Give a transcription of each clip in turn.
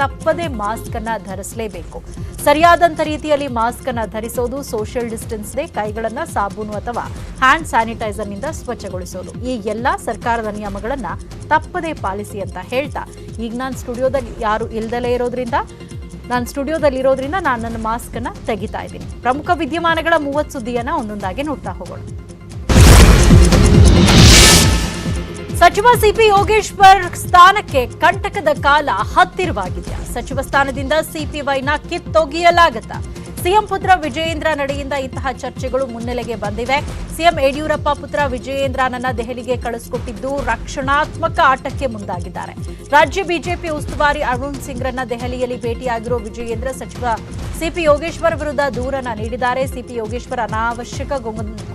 ತಪ್ಪದೆ ಮಾಸ್ಕ್ ಅನ್ನ ಧರಿಸಲೇಬೇಕು. ಸರಿಯಾದಂತ ರೀತಿಯಲ್ಲಿ ಮಾಸ್ಕ್ ಅನ್ನ ಧರಿಸೋದು, ಸೋಷಿಯಲ್ ಡಿಸ್ಟೆನ್ಸ್ ಗೆ ಕೈಗಳನ್ನ ಸಾಬೂನು ಅಥವಾ ಹ್ಯಾಂಡ್ ಸ್ಯಾನಿಟೈಸರ್ ನಿಂದ ಸ್ವಚ್ಛಗೊಳಿಸೋದು, ಈ ಎಲ್ಲ ಸರ್ಕಾರದ ನಿಯಮಗಳನ್ನ ತಪ್ಪದೆ ಪಾಲಿಸಿ ಅಂತ ಹೇಳ್ತಾ, ಈಗ ನಾನು ಸ್ಟುಡಿಯೋದಲ್ಲಿ ಯಾರು ಇಲ್ದಲೇ ಇರೋದ್ರಿಂದ ನಾನು ನನ್ನ ಮಾಸ್ಕ್ ಅನ್ನ ತೆಗಿತಾ ಇದ್ದೀನಿ. ಪ್ರಮುಖ ವಿದ್ಯಮಾನಗಳ 30 ಸುದ್ದಿಯನ್ನ ಒಂದೊಂದಾಗಿ ನೋಡ್ತಾ ಹೋಗೋಣ. ಸಚಿವ ಸಿಪಿ ಯೋಗೇಶ್ವರ್ ಸ್ಥಾನಕ್ಕೆ ಕಂಟಕದ ಕಾಲ ಹತ್ತಿರವಾಗಿದೆಯಾ? ಸಚಿವ ಸ್ಥಾನದಿಂದ ಸಿಪಿವೈನ ಕಿತ್ತೊಗೆಯಲಾಗುತ್ತಾ? ಸಿಎಂ ಪುತ್ರ ವಿಜಯೇಂದ್ರ ನಡೆಯಿಂದ ಇಂತಹ ಚರ್ಚೆಗಳು ಮುನ್ನೆಲೆಗೆ ಬಂದಿವೆ. ಸಿಎಂ ಯಡಿಯೂರಪ್ಪ ಪುತ್ರ ವಿಜಯೇಂದ್ರನನ್ನ ದೆಹಲಿಗೆ ಕಳಿಸಿಕೊಟ್ಟಿದ್ದು ರಕ್ಷಣಾತ್ಮಕ ಆಟಕ್ಕೆ ಮುಂದಾಗಿದ್ದಾರೆ. ರಾಜ್ಯ ಬಿಜೆಪಿ ಉಸ್ತುವಾರಿ ಅರುಣ್ ಸಿಂಗ್ರನ್ನ ದೆಹಲಿಯಲ್ಲಿ ಭೇಟಿಯಾಗಿರೋ ವಿಜಯೇಂದ್ರ ಸಚಿವ ಸಿಪಿ ಯೋಗೇಶ್ವರ್ ವಿರುದ್ಧ ದೂರನ್ನ ನೀಡಿದ್ದಾರೆ. ಸಿಪಿ ಯೋಗೇಶ್ವರ್ ಅನಾವಶ್ಯಕ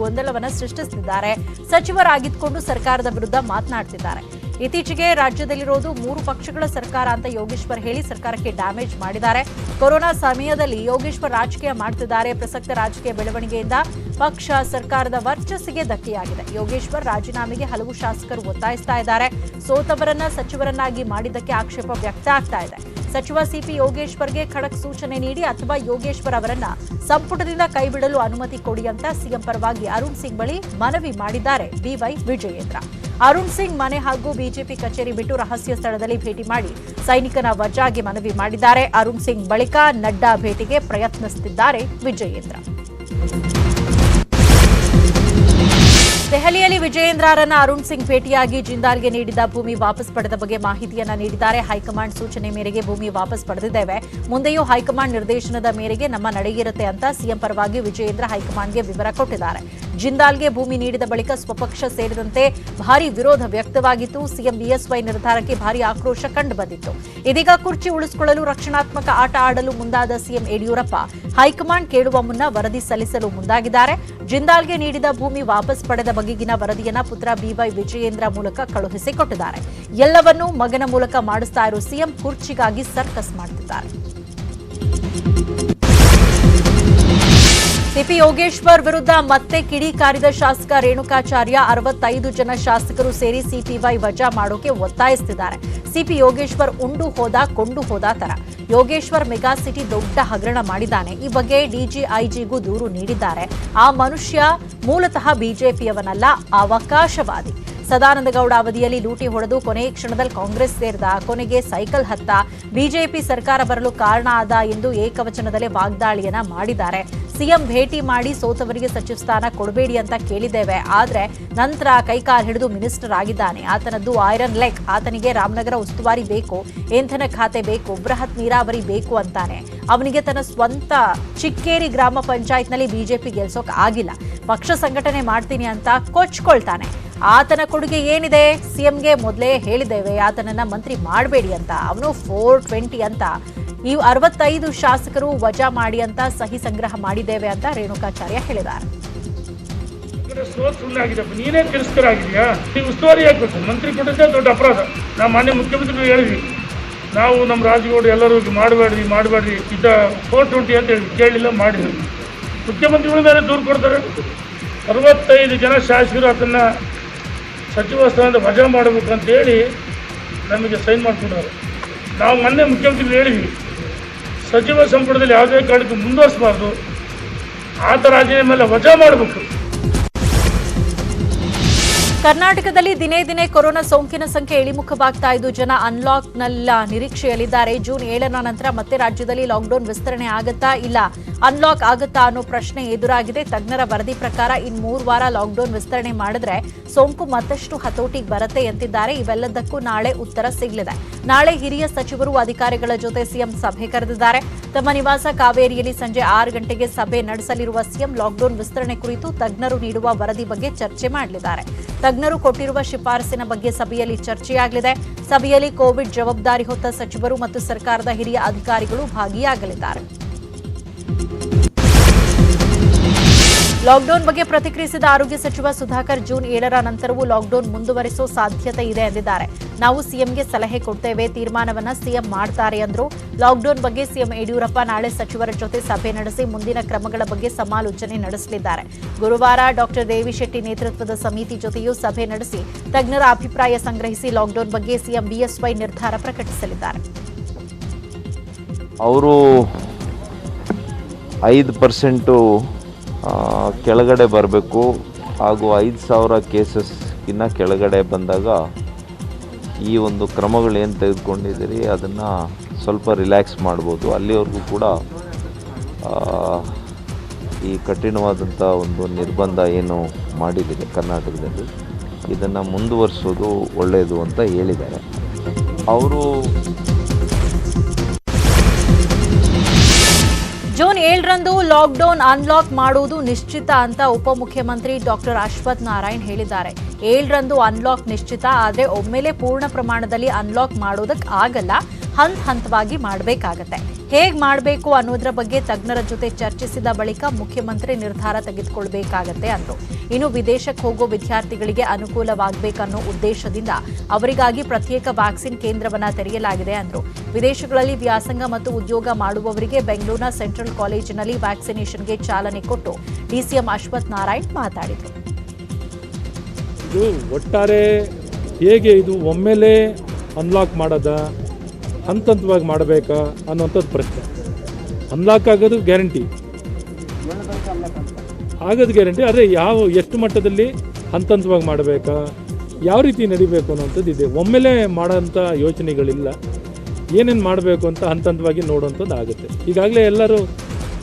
ಗೊಂದಲವನ್ನು ಸೃಷ್ಟಿಸುತ್ತಿದ್ದಾರೆ, ಸಚಿವರಾಗಿದ್ದುಕೊಂಡು ಸರ್ಕಾರದ ವಿರುದ್ಧ ಮಾತನಾಡುತ್ತಿದ್ದಾರೆ. ಇತ್ತೀಚೆಗೆ ರಾಜ್ಯದಲ್ಲಿರೋದು 3 ಪಕ್ಷಗಳ ಸರ್ಕಾರ ಅಂತ ಯೋಗೇಶ್ವರ್ ಹೇಳಿ ಸರ್ಕಾರಕ್ಕೆ ಡ್ಯಾಮೇಜ್ ಮಾಡಿದ್ದಾರೆ. ಕೊರೋನಾ ಸಮಯದಲ್ಲಿ ಯೋಗೇಶ್ವರ್ ರಾಜಕೀಯ ಮಾಡುತ್ತಿದ್ದಾರೆ. ಪ್ರಸಕ್ತ ರಾಜಕೀಯ ಬೆಳವಣಿಗೆಯಿಂದ ಪಕ್ಷ ಸರ್ಕಾರದ ವರ್ಚಸ್ಸಿಗೆ ಧಕ್ಕೆಯಾಗಿದೆ. ಯೋಗೇಶ್ವರ್ ರಾಜೀನಾಮೆಗೆ ಹಲವು ಶಾಸಕರು ಒತ್ತಾಯಿಸ್ತಾ ಇದ್ದಾರೆ. ಸೋತವರನ್ನ ಸಚಿವರನ್ನಾಗಿ ಮಾಡಿದ್ದಕ್ಕೆ ಆಕ್ಷೇಪ ವ್ಯಕ್ತ ಆಗ್ತಾ ಇದೆ. ಸಚಿವ ಸಿಪಿ ಯೋಗೇಶ್ವರ್ಗೆ ಖಡಕ್ ಸೂಚನೆ ನೀಡಿ ಅಥವಾ ಯೋಗೇಶ್ವರ್ ಅವರನ್ನ ಸಂಪುಟದಿಂದ ಕೈಬಿಡಲು ಅನುಮತಿ ಕೊಡಿ ಅಂತ ಸಿಎಂ ಪರವಾಗಿ ಅರುಣ್ ಸಿಂಗ್ ಬಳಿ ಮನವಿ ಮಾಡಿದ್ದಾರೆ ಬಿವೈ ವಿಜಯೇಂದ್ರ. ಅರುಣ್ ಸಿಂಗ್ ಮನೆ ಹಾಗೂ ಬಿಜೆಪಿ ಕಚೇರಿ ಬಿಟ್ಟು ರಹಸ್ಯ ಸ್ಥಳದಲ್ಲಿ ಭೇಟಿ ಮಾಡಿ ಸೈನಿಕನ ವಜಾಗೆ ಮನವಿ ಮಾಡಿದ್ದಾರೆ. ಅರುಣ್ ಸಿಂಗ್ ಬಳಿಕ ನಡ್ಡಾ ಭೇಟಿಗೆ ಪ್ರಯತ್ನಿಸುತ್ತಿದ್ದಾರೆ ವಿಜಯೇಂದ್ರ. ದೆಹಲಿಯಲ್ಲಿ ವಿಜಯೇಂದ್ರರನ್ನ ಅರುಣ್ ಸಿಂಗ್ ಭೇಟಿಯಾಗಿ ಜಿಂದಾಲ್ಗೆ ನೀಡಿದ ಭೂಮಿ ವಾಪಸ್ ಪಡೆದ ಬಗ್ಗೆ ಮಾಹಿತಿಯನ್ನ ನೀಡಿದ್ದಾರೆ. ಹೈಕಮಾಂಡ್ ಸೂಚನೆ ಮೇರೆಗೆ ಭೂಮಿ ವಾಪಸ್ ಪಡೆದಿದ್ದೇವೆ, ಮುಂದೆಯೂ ಹೈಕಮಾಂಡ್ ನಿರ್ದೇಶನದ ಮೇರೆಗೆ ನಮ್ಮ ನಡೆಯಿರುತ್ತೆ ಅಂತ ಸಿಎಂ ಪರವಾಗಿ ವಿಜಯೇಂದ್ರ ಹೈಕಮಾಂಡ್ಗೆ ವಿವರ ಕೊಟ್ಟಿದ್ದಾರೆ. ಜಿಂದಾಲ್ಗೆ ಭೂಮಿ ನೀಡಿದ ಬಳಿಕ ಸ್ವಪಕ್ಷ ಸೇರಿದಂತೆ ಭಾರಿ ವಿರೋಧ ವ್ಯಕ್ತವಾಗಿತ್ತು. ಸಿಎಂ ಬಿಎಸ್ವೈ ನಿರ್ಧಾರಕ್ಕೆ ಭಾರಿ ಆಕ್ರೋಶ ಕಂಡುಬಂದಿತ್ತು. ಇದೀಗ ಕುರ್ಚಿ ಉಳಿಸಿಕೊಳ್ಳಲು ರಕ್ಷಣಾತ್ಮಕ ಆಟ ಆಡಲು ಮುಂದಾದ ಸಿಎಂ ಯಡಿಯೂರಪ್ಪ ಹೈಕಮಾಂಡ್ ಕೇಳುವ ಮುನ್ನ ವರದಿ ಸಲ್ಲಿಸಲು ಮುಂದಾಗಿದ್ದಾರೆ. ಜಿಂದಾಲ್ಗೆ ನೀಡಿದ ಭೂಮಿ ವಾಪಸ್ ಪಡೆದ ಬಗೆಗಿನ ವರದಿಯನ್ನ ಪುತ್ರ ಬಿವೈ ವಿಜಯೇಂದ್ರ ಮೂಲಕ ಕಳುಹಿಸಿಕೊಟ್ಟಿದ್ದಾರೆ. ಎಲ್ಲವನ್ನೂ ಮಗನ ಮೂಲಕ ಮಾಡಿಸ್ತಾ ಇರೋ ಸಿಎಂ ಕುರ್ಚಿಗಾಗಿ ಸರ್ಕಸ್ ಮಾಡುತ್ತಿದ್ದಾರೆ. ಸಿಪಿ ಯೋಗೇಶ್ವರ್ ವಿರುದ್ಧ ಮತ್ತೆ ಕಿಡಿಕಾರಿದ ಶಾಸಕ ರೇಣುಕಾಚಾರ್ಯ 65 ಜನ ಶಾಸಕರು ಸೇರಿ ಸಿಪಿವೈ ವಜಾ ಮಾಡೋಕೆ ಒತ್ತಾಯಿಸುತ್ತಿದ್ದಾರೆ. ಸಿಪಿ ಯೋಗೇಶ್ವರ್ ಉಂಡು ಹೋದ ಕೊಂಡು ಹೋದ ತರ. ಯೋಗೇಶ್ವರ್ ಮೆಗಾ ಸಿಟಿ ದೊಡ್ಡ ಹಗರಣ ಮಾಡಿದ್ದಾನೆ. ಈ ಬಗ್ಗೆ ಡಿಜಿಐಜಿಗೂ ದೂರು ನೀಡಿದ್ದಾರೆ. ಆ ಮನುಷ್ಯ ಮೂಲತಃ ಬಿಜೆಪಿಯವನಲ್ಲ, ಅವಕಾಶವಾದಿ. ಸದಾನಂದಗೌಡ ಅವಧಿಯಲ್ಲಿ ಲೂಟಿ ಹೊಡೆದು ಕೊನೆಯ ಕ್ಷಣದಲ್ಲಿ ಕಾಂಗ್ರೆಸ್ ಸೇರಿದ, ಕೊನೆಗೆ ಸೈಕಲ್ ಹತ್ತ, ಬಿಜೆಪಿ ಸರ್ಕಾರ ಬರಲು ಕಾರಣ ಆದ ಎಂದು ಏಕವಚನದಲ್ಲೇ ವಾಗ್ದಾಳಿಯನ್ನ ಮಾಡಿದ್ದಾರೆ. ಸಿಎಂ ಭೇಟಿ ಮಾಡಿ ಸೋತವರಿಗೆ ಸಚಿವ ಸ್ಥಾನ ಕೊಡಬೇಡಿ ಅಂತ ಕೇಳಿದ್ದೇವೆ, ಆದ್ರೆ ನಂತರ ಕೈಕಾಲು ಹಿಡಿದು ಮಿನಿಸ್ಟರ್ ಆಗಿದ್ದಾನೆ. ಆತನದ್ದು ಐರನ್ ಲೆಗ್. ಆತನಿಗೆ ರಾಮನಗರ ಉಸ್ತುವಾರಿ ಬೇಕು, ಇಂಧನ ಖಾತೆ ಬೇಕು, ಬೃಹತ್ ನೀರಾವರಿ ಬೇಕು ಅಂತಾನೆ. ಅವನಿಗೆ ತನ್ನ ಸ್ವಂತ ಚಿಕ್ಕೇರಿ ಗ್ರಾಮ ಪಂಚಾಯತ್ನಲ್ಲಿ ಬಿಜೆಪಿ ಗೆಲ್ಸೋಕ್ ಆಗಿಲ್ಲ. ಪಕ್ಷ ಸಂಘಟನೆ ಮಾಡ್ತೀನಿ ಅಂತ ಕೊಚ್ಕೊಳ್ತಾನೆ. ಆತನ ಕೊಡುಗೆ ಏನಿದೆ? ಸಿಎಂಗೆ ಮೊದಲೇ ಹೇಳಿದ್ದೇವೆ ಆತನನ್ನ ಮಂತ್ರಿ ಮಾಡಬೇಡಿ ಅಂತ. ಅವನು 420 ಅಂತ. ಈ 65 ಶಾಸಕರು ವಜಾ ಮಾಡಿ ಅಂತ ಸಹಿ ಸಂಗ್ರಹ ಮಾಡಿದ್ದೇವೆ ಅಂತ ರೇಣುಕಾಚಾರ್ಯ ಹೇಳಿದ್ದಾರೆ. ನೀನೇ ತಿರಸ್ಕಾರ ಆಗಿದೆಯಾ? ನೀವು ಉಸ್ತುವಾರಿ ಆಗ್ಬೇಕು. ಮಂತ್ರಿ ಕೊಟ್ಟಿದ್ದೆ ದೊಡ್ಡ ಅಪರಾಧ. ನಾವು ಮಾನ್ಯ ಮುಖ್ಯಮಂತ್ರಿಗಳು ಹೇಳಿದ್ವಿ, ನಾವು ನಮ್ಮ ರಾಜಗೌಡ ಎಲ್ಲರೂ ಮಾಡಬೇಡ್ರಿ ಇದ್ದ 420 ಅಂತ ಹೇಳಿ ಕೇಳಿಲ್ಲ, ಮಾಡಿದ್ರು. ಮುಖ್ಯಮಂತ್ರಿಗಳ ಮೇಲೆ ದೂರು ಕೊಡ್ತಾರೆ. 65 ಜನ ಶಾಸಕರು ಅದನ್ನು ಸಚಿವ ಸ್ಥಾನದ ವಜಾ ಮಾಡಬೇಕು ಅಂತೇಳಿ ನಮಗೆ ಸೈನ್ ಮಾಡಿಕೊಂಡರು. ನಾವು ಮೊನ್ನೆ ಮುಖ್ಯಮಂತ್ರಿಗಳು ಹೇಳಿದ್ವಿ, ಸಚಿವ ಸಂಪುಟದಲ್ಲಿ ಯಾವುದೇ ಕಾರಣಕ್ಕೂ ಮುಂದುವರಿಸಬಾರ್ದು, ಆತ ರಾಜೀನಾಮೆ ಮೇಲೆ ವಜಾ ಮಾಡಬೇಕು. ಕರ್ನಾಟಕದಲ್ಲಿ ದಿನೇ ದಿನೇ ಕೊರೋನಾ ಸೋಂಕಿನ ಸಂಖ್ಯೆ ಇಳಿಮುಖವಾಗ್ತಾ ಇದ್ದು ಜನ ಅನ್ಲಾಕ್ನ ನಿರೀಕ್ಷೆಯಲ್ಲಿದ್ದಾರೆ. ಜೂನ್ 7ರ ನಂತರ ಮತ್ತೆ ರಾಜ್ಯದಲ್ಲಿ ಲಾಕ್ಡೌನ್ ವಿಸ್ತರಣೆ ಆಗುತ್ತಾ ಇಲ್ಲ ಅನ್ಲಾಕ್ ಆಗುತ್ತಾ ಅನ್ನೋ ಪ್ರಶ್ನೆ ಎದುರಾಗಿದೆ. ತಜ್ಞರ ವರದಿ ಪ್ರಕಾರ ಇನ್ನು 3 ವಾರ ಲಾಕ್ಡೌನ್ ವಿಸ್ತರಣೆ ಮಾಡಿದ್ರೆ ಸೋಂಕು ಮತ್ತಷ್ಟು ಹತೋಟಿಗೆ ಬರುತ್ತೆ ಎಂದಿದ್ದಾರೆ. ಇವೆಲ್ಲದಕ್ಕೂ ನಾಳೆ ಉತ್ತರ ಸಿಗಲಿದೆ. ನಾಳೆ ಹಿರಿಯ ಸಚಿವರು ಅಧಿಕಾರಿಗಳ ಜೊತೆ ಸಿಎಂ ಸಭೆ ಕರೆದಿದ್ದಾರೆ. ತಮ್ಮ ನಿವಾಸ ಕಾವೇರಿಯಲ್ಲಿ ಸಂಜೆ 6 ಗಂಟೆಗೆ ಸಭೆ ನಡೆಸಲಿರುವ ಸಿಎಂ ಲಾಕ್ಡೌನ್ ವಿಸ್ತರಣೆ ಕುರಿತು ತಜ್ಞರು ನೀಡುವ ವರದಿ ಬಗ್ಗೆ ಚರ್ಚೆ ಮಾಡಲಿದ್ದಾರೆ. ತಜ್ಞರು ಕೊಟ್ಟಿರುವ ಶಿಫಾರಸಿನ ಬಗ್ಗೆ ಸಭೆಯಲ್ಲಿ ಚರ್ಚೆಯಾಗಲಿದೆ. ಸಭೆಯಲ್ಲಿ ಕೋವಿಡ್ ಜವಾಬ್ದಾರಿ ಹೊತ್ತ ಸಚಿವರು ಮತ್ತು ಸರ್ಕಾರದ ಹಿರಿಯ ಅಧಿಕಾರಿಗಳು ಭಾಗಿಯಾಗಲಿದ್ದಾರೆ. ಲಾಕ್ಡೌನ್ ಬಗ್ಗೆ ಪ್ರತಿಕ್ರಿಯಿಸಿದ ಆರೋಗ್ಯ ಸಚಿವ ಸುಧಾಕರ್, ಜೂನ್ 7ರ ನಂತರವೂ ಲಾಕ್ಡೌನ್ ಮುಂದುವರಿಸುವ ಸಾಧ್ಯತೆ ಇದೆ ಎಂದಿದ್ದಾರೆ. ನಾವು ಸಿಎಂಗೆ ಸಲಹೆ ಕೊಡ್ತೇವೆ, ತೀರ್ಮಾನವನ್ನ ಸಿಎಂ ಮಾಡ್ತಾರೆ ಅಂದ್ರು. ಲಾಕ್ಡೌನ್ ಬಗ್ಗೆ ಸಿಎಂ ಯಡಿಯೂರಪ್ಪ ನಾಳೆ ಸಚಿವರ ಜೊತೆ ಸಭೆ ನಡೆಸಿ ಮುಂದಿನ ಕ್ರಮಗಳ ಬಗ್ಗೆ ಸಮಾಲೋಚನೆ ನಡೆಸಲಿದ್ದಾರೆ. ಗುರುವಾರ ಡಾಕ್ಟರ್ ದೇವಿ ಶೆಟ್ಟಿ ನೇತೃತ್ವದ ಸಮಿತಿ ಜೊತೆಯೂ ಸಭೆ ನಡೆಸಿ ತಜ್ಞರ ಅಭಿಪ್ರಾಯ ಸಂಗ್ರಹಿಸಿ ಲಾಕ್ಡೌನ್ ಬಗ್ಗೆ ಸಿಎಂ ಬಿಎಸ್ವೈ ನಿರ್ಧಾರ ಪ್ರಕಟಿಸಲಿದ್ದಾರೆ. ಅವರು 5% ಕೆಳಗಡೆ ಬರಬೇಕು ಹಾಗೂ 5,000 ಕೇಸಸ್ಗಿನ್ನ ಕೆಳಗಡೆ ಬಂದಾಗ ಈ ಒಂದು ಕ್ರಮಗಳೇನು ತೆಗೆದುಕೊಂಡಿದ್ದೀರಿ ಅದನ್ನು ಸ್ವಲ್ಪ ರಿಲ್ಯಾಕ್ಸ್ ಮಾಡ್ಬೋದು. ಅಲ್ಲಿವರೆಗೂ ಕೂಡ ಈ ಕಠಿಣವಾದಂಥ ಒಂದು ನಿರ್ಬಂಧ ಏನು ಮಾಡಿದ್ದೀರಿ ಕರ್ನಾಟಕದಲ್ಲಿ ಇದನ್ನು ಮುಂದುವರಿಸೋದು ಒಳ್ಳೆಯದು ಅಂತ ಹೇಳಿದ್ದಾರೆ. ಅವರು ಜೂನ್ 7ರಂದು ಲಾಕ್ಡೌನ್ ಅನ್ಲಾಕ್ ಮಾಡುವುದು ನಿಶ್ಚಿತ ಅಂತ ಉಪಮುಖ್ಯಮಂತ್ರಿ ಡಾಕ್ಟರ್ ಅಶ್ವಥ್ ನಾರಾಯಣ್ ಹೇಳಿದ್ದಾರೆ. 7ರಂದು ಅನ್ಲಾಕ್ ನಿಶ್ಚಿತ, ಆದರೆ ಒಮ್ಮೆಲೆ ಪೂರ್ಣ ಪ್ರಮಾಣದಲ್ಲಿ ಅನ್ಲಾಕ್ ಮಾಡೋದಕ್ಕೆ ಆಗಲ್ಲ, ಹಂತವಾಗಿ ಮಾಡಬೇಕಾಗತ್ತೆ. ಹೇಗೆ ಮಾಡಬೇಕು ಅನ್ನೋದ್ರ ಬಗ್ಗೆ ತಜ್ಞರ ಜೊತೆ ಚರ್ಚಿಸಿದ ಬಳಿಕ ಮುಖ್ಯಮಂತ್ರಿ ನಿರ್ಧಾರ ತೆಗೆದುಕೊಳ್ಬೇಕಾಗತ್ತೆ ಅಂದ್ರು. ಇನ್ನು ವಿದೇಶಕ್ಕೆ ಹೋಗೋ ವಿದ್ಯಾರ್ಥಿಗಳಿಗೆ ಅನುಕೂಲವಾಗಬೇಕನ್ನೋ ಉದ್ದೇಶದಿಂದ ಅವರಿಗಾಗಿ ಪ್ರತ್ಯೇಕ ವ್ಯಾಕ್ಸಿನ್ ಕೇಂದ್ರವನ್ನ ತೆರೆಯಲಾಗಿದೆ ಅಂದ್ರು. ವಿದೇಶಗಳಲ್ಲಿ ವ್ಯಾಸಂಗ ಮತ್ತು ಉದ್ಯೋಗ ಮಾಡುವವರಿಗೆ ಬೆಂಗಳೂರಿನ ಸೆಂಟ್ರಲ್ ಕಾಲೇಜಿನಲ್ಲಿ ವ್ಯಾಕ್ಸಿನೇಷನ್ಗೆ ಚಾಲನೆ ಕೊಟ್ಟು ಡಿಸಿಎಂ ಅಶ್ವಥ್ ನಾರಾಯಣ್ ಮಾತಾಡಿದರು. ಇದು ಒಟ್ಟಾರೆ ಹೇಗೆ ಇದು ಒಮ್ಮೆಲೇ ಅನ್ಲಾಕ್ ಮಾಡೋದ ಹಂತವಾಗಿ ಮಾಡಬೇಕಾ ಅನ್ನೋಂಥದ್ದು ಪ್ರಶ್ನೆ. ಅನ್ಲಾಕ್ ಆಗೋದು ಗ್ಯಾರಂಟಿ, ಆಗೋದು ಗ್ಯಾರಂಟಿ, ಆದರೆ ಎಷ್ಟು ಮಟ್ಟದಲ್ಲಿ ಹಂತವಾಗಿ ಮಾಡಬೇಕಾ, ಯಾವ ರೀತಿ ನಡಿಬೇಕು ಅನ್ನೋಂಥದ್ದು ಇದೆ. ಒಮ್ಮೆಲೇ ಮಾಡೋಂಥ ಯೋಚನೆಗಳಿಲ್ಲ, ಏನೇನು ಮಾಡಬೇಕು ಅಂತ ಹಂತವಾಗಿ ನೋಡೋಂಥದ್ದು ಆಗುತ್ತೆ. ಈಗಾಗಲೇ ಎಲ್ಲರೂ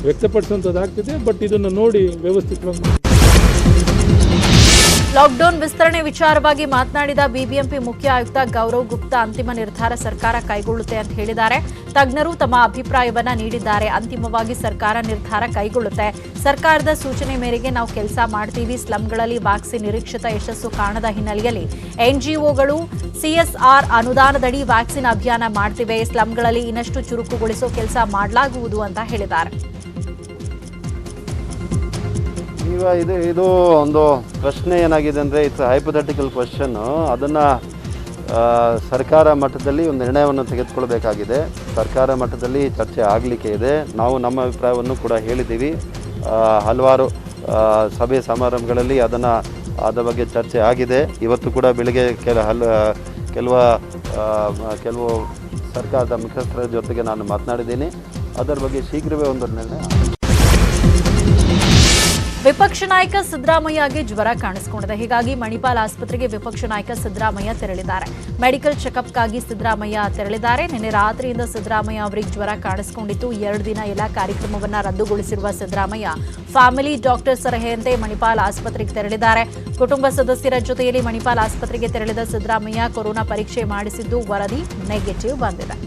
ವ್ಯಕ್ತಪಡಿಸುವಂಥದ್ದು ಆಗ್ತಿದೆ, ಬಟ್ ಇದನ್ನು ನೋಡಿ ವ್ಯವಸ್ಥಿತವಾಗಿ. ಲಾಕ್ಡೌನ್ ವಿಸ್ತರಣೆ ವಿಚಾರವಾಗಿ ಮಾತನಾಡಿದ ಬಿಬಿಎಂಪಿ ಮುಖ್ಯ ಆಯುಕ್ತ ಗೌರವ್ ಗುಪ್ತಾ ಅಂತಿಮ ನಿರ್ಧಾರ ಸರ್ಕಾರ ಕೈಗೊಳ್ಳುತ್ತೆ ಅಂತ ಹೇಳಿದ್ದಾರೆ. ತಜ್ಞರು ತಮ್ಮ ಅಭಿಪ್ರಾಯವನ್ನ ನೀಡಿದ್ದಾರೆ, ಅಂತಿಮವಾಗಿ ಸರ್ಕಾರ ನಿರ್ಧಾರ ಕೈಗೊಳ್ಳುತ್ತೆ. ಸರ್ಕಾರದ ಸೂಚನೆ ಮೇರೆಗೆ ನಾವು ಕೆಲಸ ಮಾಡ್ತೀವಿ. ಸ್ಲಂಗಳಲ್ಲಿ ವ್ಯಾಕ್ಸಿನ್ ನಿರೀಕ್ಷಿತ ಯಶಸ್ಸು ಕಾಣದ ಹಿನ್ನೆಲೆಯಲ್ಲಿ ಎನ್ಜಿಒಗಳು ಸಿಎಸ್ಆರ್ ಅನುದಾನದಡಿ ವ್ಯಾಕ್ಸಿನ್ ಅಭಿಯಾನ ಮಾಡ್ತಿವೆ. ಸ್ಲಂಗಳಲ್ಲಿ ಇನ್ನಷ್ಟು ಚುರುಕುಗೊಳಿಸೋ ಕೆಲಸ ಮಾಡಲಾಗುವುದು ಅಂತ ಹೇಳಿದ್ದಾರೆ. ಇದು ಒಂದು ಪ್ರಶ್ನೆ ಏನಾಗಿದೆ ಅಂದರೆ ಇಟ್ಸ್ ಹೈಪೋಥೆಟಿಕಲ್ ಕ್ವೆಶ್ಚನ್ನು. ಅದನ್ನು ಸರ್ಕಾರ ಮಟ್ಟದಲ್ಲಿ ಒಂದು ನಿರ್ಣಯವನ್ನು ತೆಗೆದುಕೊಳ್ಬೇಕಾಗಿದೆ. ಸರ್ಕಾರ ಮಟ್ಟದಲ್ಲಿ ಚರ್ಚೆ ಆಗಲಿಕ್ಕೆ ಇದೆ. ನಾವು ನಮ್ಮ ಅಭಿಪ್ರಾಯವನ್ನು ಕೂಡ ಹೇಳಿದ್ದೀವಿ. ಹಲವಾರು ಸಭೆ ಸಮಾರಂಭಗಳಲ್ಲಿ ಅದರ ಬಗ್ಗೆ ಚರ್ಚೆ ಆಗಿದೆ. ಇವತ್ತು ಕೂಡ ಬೆಳಗ್ಗೆ ಕೆಲವು ಸರ್ಕಾರದ ಮುಖ್ಯಸ್ಥರ ಜೊತೆಗೆ ನಾನು ಮಾತನಾಡಿದ್ದೀನಿ. ಅದರ ಬಗ್ಗೆ ಶೀಘ್ರವೇ ಒಂದು ನಿರ್ಣಯ. ವಿಪಕ್ಷ ನಾಯಕ ಸಿದ್ದರಾಮಯ್ಯಗೆ ಜ್ವರ ಕಾಣಿಸಿಕೊಂಡಿದೆ. ಹೀಗಾಗಿ ಮಣಿಪಾಲ್ ಆಸ್ಪತ್ರೆಗೆ ವಿಪಕ್ಷ ನಾಯಕ ಸಿದ್ದರಾಮಯ್ಯ ತೆರಳಿದ್ದಾರೆ. ಮೆಡಿಕಲ್ ಚೆಕಪ್ಗಾಗಿ ಸಿದ್ದರಾಮಯ್ಯ ತೆರಳಿದ್ದಾರೆ. ನಿನ್ನೆ ರಾತ್ರಿಯಿಂದ ಸಿದ್ದರಾಮಯ್ಯ ಅವರಿಗೆ ಜ್ವರ ಕಾಣಿಸಿಕೊಂಡಿತ್ತು. 2 ದಿನ ಎಲ್ಲ ಕಾರ್ಯಕ್ರಮವನ್ನು ರದ್ದುಗೊಳಿಸಿರುವ ಸಿದ್ದರಾಮಯ್ಯ ಫ್ಯಾಮಿಲಿ ಡಾಕ್ಟರ್ ಸಲಹೆಯಂತೆ ಮಣಿಪಾಲ್ ಆಸ್ಪತ್ರೆಗೆ ತೆರಳಿದ್ದಾರೆ. ಕುಟುಂಬ ಸದಸ್ಯರ ಜೊತೆಯಲ್ಲಿ ಮಣಿಪಾಲ್ ಆಸ್ಪತ್ರೆಗೆ ತೆರಳಿದ ಸಿದ್ದರಾಮಯ್ಯ ಕೊರೋನಾ ಪರೀಕ್ಷೆ ಮಾಡಿಸಿದ್ದು ವರದಿ ನೆಗೆಟಿವ್ ಬಂದಿದೆ.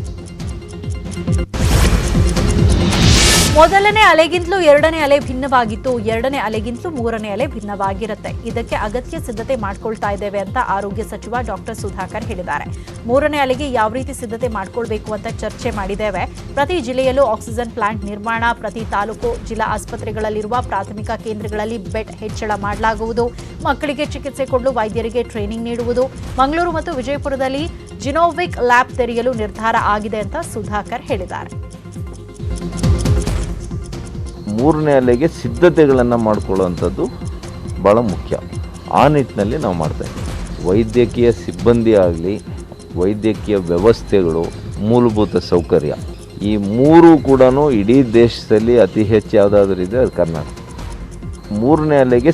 ಮೊದಲನೇ ಅಲೆಗಿಂತಲೂ 2ನೇ ಅಲೆ ಭಿನ್ನವಾಗಿತ್ತು. 2ನೇ ಅಲೆಗಿಂತಲೂ 3ನೇ ಅಲೆ ಭಿನ್ನವಾಗಿರುತ್ತೆ. ಇದಕ್ಕೆ ಅಗತ್ಯ ಸಿದ್ಧತೆ ಮಾಡ್ಕೊಳ್ತಾ ಇದ್ದೇವೆ ಅಂತ ಆರೋಗ್ಯ ಸಚಿವ ಡಾಕ್ಟರ್ ಸುಧಾಕರ್ ಹೇಳಿದ್ದಾರೆ. 3ನೇ ಅಲೆಗೆ ಯಾವ ರೀತಿ ಸಿದ್ಧತೆ ಮಾಡ್ಕೊಳ್ಬೇಕು ಅಂತ ಚರ್ಚೆ ಮಾಡಿದ್ದೇವೆ. ಪ್ರತಿ ಜಿಲ್ಲೆಯಲ್ಲೂ ಆಕ್ಸಿಜನ್ ಪ್ಲಾಂಟ್ ನಿರ್ಮಾಣ, ಪ್ರತಿ ತಾಲೂಕು ಜಿಲ್ಲಾ ಆಸ್ಪತ್ರೆಗಳಲ್ಲಿರುವ ಪ್ರಾಥಮಿಕ ಕೇಂದ್ರಗಳಲ್ಲಿ ಬೆಡ್ ಹೆಚ್ಚಳ ಮಾಡಲಾಗುವುದು, ಮಕ್ಕಳಿಗೆ ಚಿಕಿತ್ಸೆ ಕೊಡಲು ವೈದ್ಯರಿಗೆ ಟ್ರೈನಿಂಗ್ ನೀಡುವುದು, ಮಂಗಳೂರು ಮತ್ತು ವಿಜಯಪುರದಲ್ಲಿ ಜಿನೋವಿಕ್ ಲ್ಯಾಬ್ ತೆರೆಯಲು ನಿರ್ಧಾರ ಆಗಿದೆ ಅಂತ ಸುಧಾಕರ್ ಹೇಳಿದ್ದಾರೆ. 3ನೇ ಅಲೆಗೆ ಸಿದ್ಧತೆಗಳನ್ನು ಮಾಡಿಕೊಳ್ಳುವಂಥದ್ದು ಭಾಳ ಮುಖ್ಯ. ಆ ನಿಟ್ಟಿನಲ್ಲಿ ನಾವು ಮಾಡ್ತಾಯಿದ್ದೀವಿ. ವೈದ್ಯಕೀಯ ಸಿಬ್ಬಂದಿ ಆಗಲಿ, ವೈದ್ಯಕೀಯ ವ್ಯವಸ್ಥೆಗಳು, ಮೂಲಭೂತ ಸೌಕರ್ಯ, ಈ 3 ಕೂಡ ಇಡೀ ದೇಶದಲ್ಲಿ ಅತಿ ಹೆಚ್ಚು ಯಾವುದಾದ್ರೂ ಇದೆ ಅದು ಕರ್ನಾಟಕ. 3ನೇ ಅಲೆಗೆ